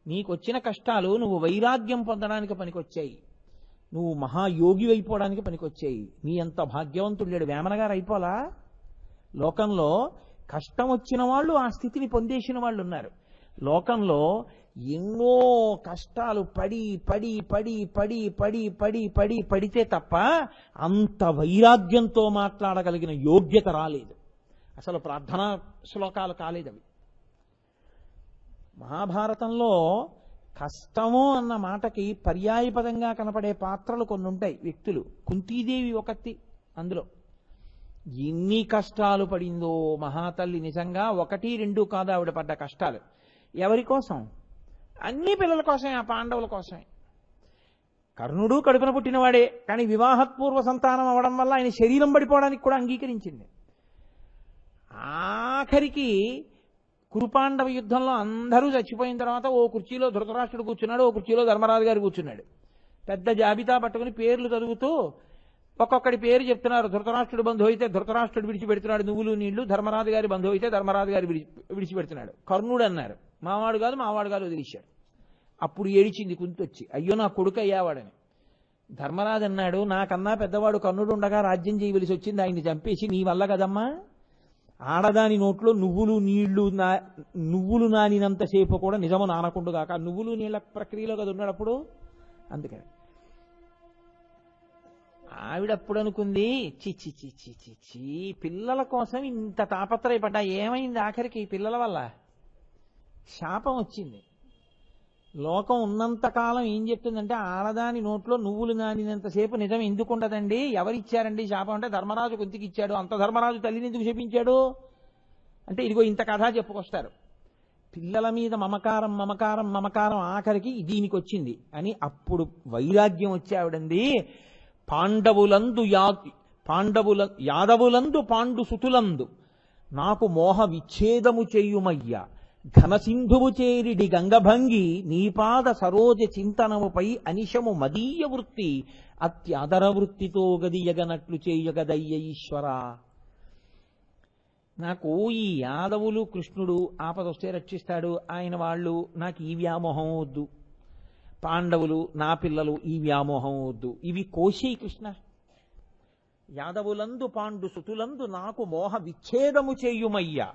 నీకొచ్చిన కష్టాలు నువ్వు వైరాగ్యం పొందడానికి పనికొచ్చాయి, నువ్వు మహాయోగి అయిపోవడానికి పనికొచ్చాయి. నీ అంత భాగ్యవంతుడు లేడు. వేమన గారు అయిపోలా? లోకంలో కష్టం వచ్చిన వాళ్ళు ఆ స్థితిని పొందేసిన వాళ్ళు ఉన్నారు. లోకంలో ఎన్నో కష్టాలు పడి పడి పడి పడి పడి పడి పడి పడితే తప్ప అంత వైరాగ్యంతో మాట్లాడగలిగిన యోగ్యత రాలేదు. అసలు ప్రార్థనా శ్లోకాలు కాలేదు అవి. మహాభారతంలో కష్టము అన్న మాటకి పర్యాయపదంగా కనపడే పాత్రలు కొన్ని ఉంటాయి, వ్యక్తులు. కుంతీదేవి ఒకటి అందులో. ఎన్ని కష్టాలు పడిందో మహాతల్లి, నిజంగా 1, 2 కాదు ఆవిడ పడ్డ కష్టాలు. ఎవరి కోసం? అన్ని పిల్లల కోసమే, ఆ పాండవుల కోసమే. కర్ణుడు కడుపున పుట్టినవాడే, కానీ వివాహపూర్వ సంతానం అవడం వల్ల ఆయన శరీరం పడిపోవడానికి కూడా అంగీకరించింది. ఆఖరికి కురుపాండవ యుద్ధంలో అందరూ చచ్చిపోయిన తర్వాత ఓ కుర్చీలో ధృతరాష్ట్రుడు కూర్చున్నాడు, ఓ కుర్చీలో ధర్మరాజు గారు కూర్చున్నాడు. పెద్ద జాబితా పట్టుకుని పేర్లు చదువుతూ ఒక్కొక్కడి పేరు చెప్తున్నారు. ధృతరాష్ట్రుడు బంధువు అయితే ధృతరాష్ట్రుడు విడిచిపెడుతున్నాడు నువ్వులు నీళ్లు, ధర్మరాజు గారి బంధువు అయితే ధర్మరాజు గారు విడిచిపెడుతున్నాడు. కర్ణుడు అన్నారు, మావాడు కాదు వదిలేశాడు. అప్పుడు ఏడిచింది కుంతొచ్చి, అయ్యో నా కొడుకు అయ్యావాడని. ధర్మరాజు అన్నాడు, నాకన్నా పెద్దవాడు కర్ణుడు ఉండగా రాజ్యం చేయవలసి వచ్చింది, ఆయన్ని చంపేసి నీ వల్ల కదమ్మా. ఆడదాని నోట్లో నువ్వులు నానినంతసేపు కూడా నిజము నానకుండుగాక. నువ్వులు నీళ్ల ప్రక్రియలో కదా ఉన్నాడప్పుడు. అందుకని ఆవిడప్పుడు అనుకుంది, చిచ్చి చిచ్చి చిచ్చి పిల్లల కోసం ఇంత తాపత్రయపడ్డా ఏమైంది? ఆఖరికి పిల్లల వల్ల శాపం వచ్చింది. లోకం ఉన్నంతకాలం ఏం చెప్తుందంటే, ఆడదాని నోట్లో నువ్వులు నానినంతసేపు నిజం ఎందుకుండదండి? ఎవరిచ్చారండి శాపం అంటే, ధర్మరాజు కుంతికి ఇచ్చాడు. అంత ధర్మరాజు తల్లిని ఎందుకు శపించాడు అంటే, ఇదిగో ఇంత కథ చెప్పుకొస్తారు. పిల్లల మీద మమకారం మమకారం మమకారం ఆఖరికి దీనికి వచ్చింది అని అప్పుడు వైరాగ్యం వచ్చి ఆవిడంది, యాదవులందు పాండు సుతులందు నాకు మోహ విచ్ఛేదము చేయుమయ్యా, ఘనసింధువు చేరిడి గంగభంగి నీపాద సరోజ చింతనముపై అనిశము మదీయ వృత్తి అత్యాదర వృత్తితో గదియగనట్లు చేయగదయ్య ఈశ్వరా. నాకు ఈ యాదవులు కృష్ణుడు ఆపదొస్తే రక్షిస్తాడు, ఆయన వాళ్ళు నాకు ఈ వ్యామోహం వద్దు, పాండవులు నా పిల్లలు ఈ వ్యామోహం వద్దు, ఇవి కోశీ కృష్ణ. యాదవులందు పాండు సుతులందు నాకు మోహ విచ్ఛేదము చేయుమయ్యా,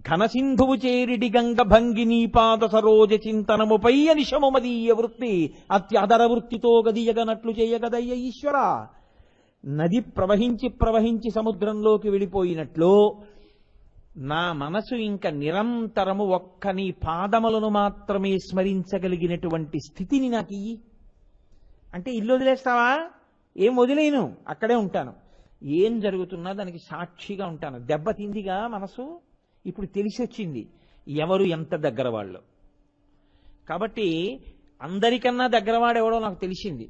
ఘనసింధువు చేరిడి గంగ భంగి నీపాద సరోజ చింతనముపై అనిశము మదీయ వృత్తి అత్యాదర వృత్తితో గదియగనట్లు చేయగదయ్య ఈశ్వర. నది ప్రవహించి సముద్రంలోకి వెళ్ళిపోయినట్లు నా మనసు ఇంక నిరంతరము ఒక్క నీ పాదములను మాత్రమే స్మరించగలిగినటువంటి స్థితిని నాకు ఇయ్యి అంటే, ఇల్లు వదిలేస్తావా? ఏం వదిలేను, అక్కడే ఉంటాను. ఏం జరుగుతున్నా దానికి సాక్షిగా ఉంటాను. దెబ్బతిందిగా మనసు, ఇప్పుడు తెలిసి వచ్చింది ఎవరు ఎంత దగ్గర వాళ్ళు. కాబట్టి అందరికన్నా దగ్గరవాడెవడో నాకు తెలిసింది.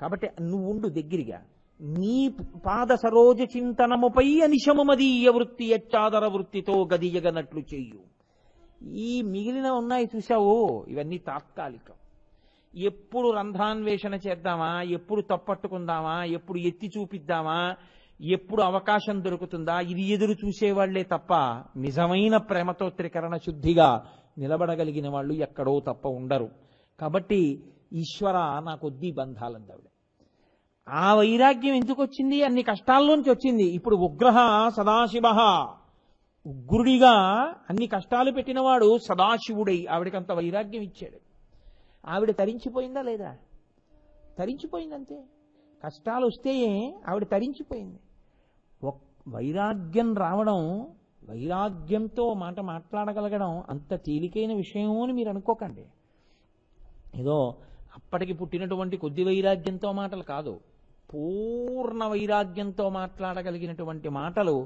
కాబట్టి నువ్వు ఉండు దగ్గరగా, నీ పాద సరోజ చింతనముపై అనిశము మదీయ వృత్తి యచ్చాదర వృత్తితో గదియగనట్లు చెయ్యు. ఈ మిగిలిన ఉన్నాయి చూసావు, ఇవన్నీ తాత్కాలికం. ఎప్పుడు రంధ్రాన్వేషణ చేద్దామా, ఎప్పుడు తప్పట్టుకుందామా, ఎప్పుడు ఎత్తి చూపిద్దామా, ఎప్పుడు అవకాశం దొరుకుతుందా, ఇది ఎదురు చూసేవాళ్లే తప్ప నిజమైన ప్రేమతో త్రికరణ శుద్ధిగా నిలబడగలిగిన వాళ్ళు ఎక్కడో తప్ప ఉండరు. కాబట్టి ఈశ్వర నాకొద్దీ బంధాలందావిడ. ఆ వైరాగ్యం ఎందుకు వచ్చింది? అన్ని కష్టాల్లోంచి వచ్చింది. ఇప్పుడు ఉగ్రహ సదాశివ, ఉగ్రుడిగా అన్ని కష్టాలు పెట్టినవాడు సదాశివుడై ఆవిడకంత వైరాగ్యం ఇచ్చాడు. ఆవిడ తరించిపోయిందా లేదా? తరించిపోయిందంతే. కష్టాలు వస్తే ఆవిడ తరించిపోయింది. వైరాగ్యం రావడం, వైరాగ్యంతో మాట మాట్లాడగలగడం అంత తేలికైన విషయము అని మీరు అనుకోకండి. ఏదో అప్పటికి పుట్టినటువంటి కొద్ది వైరాగ్యంతో మాటలు కాదు, పూర్ణ వైరాగ్యంతో మాట్లాడగలిగినటువంటి మాటలు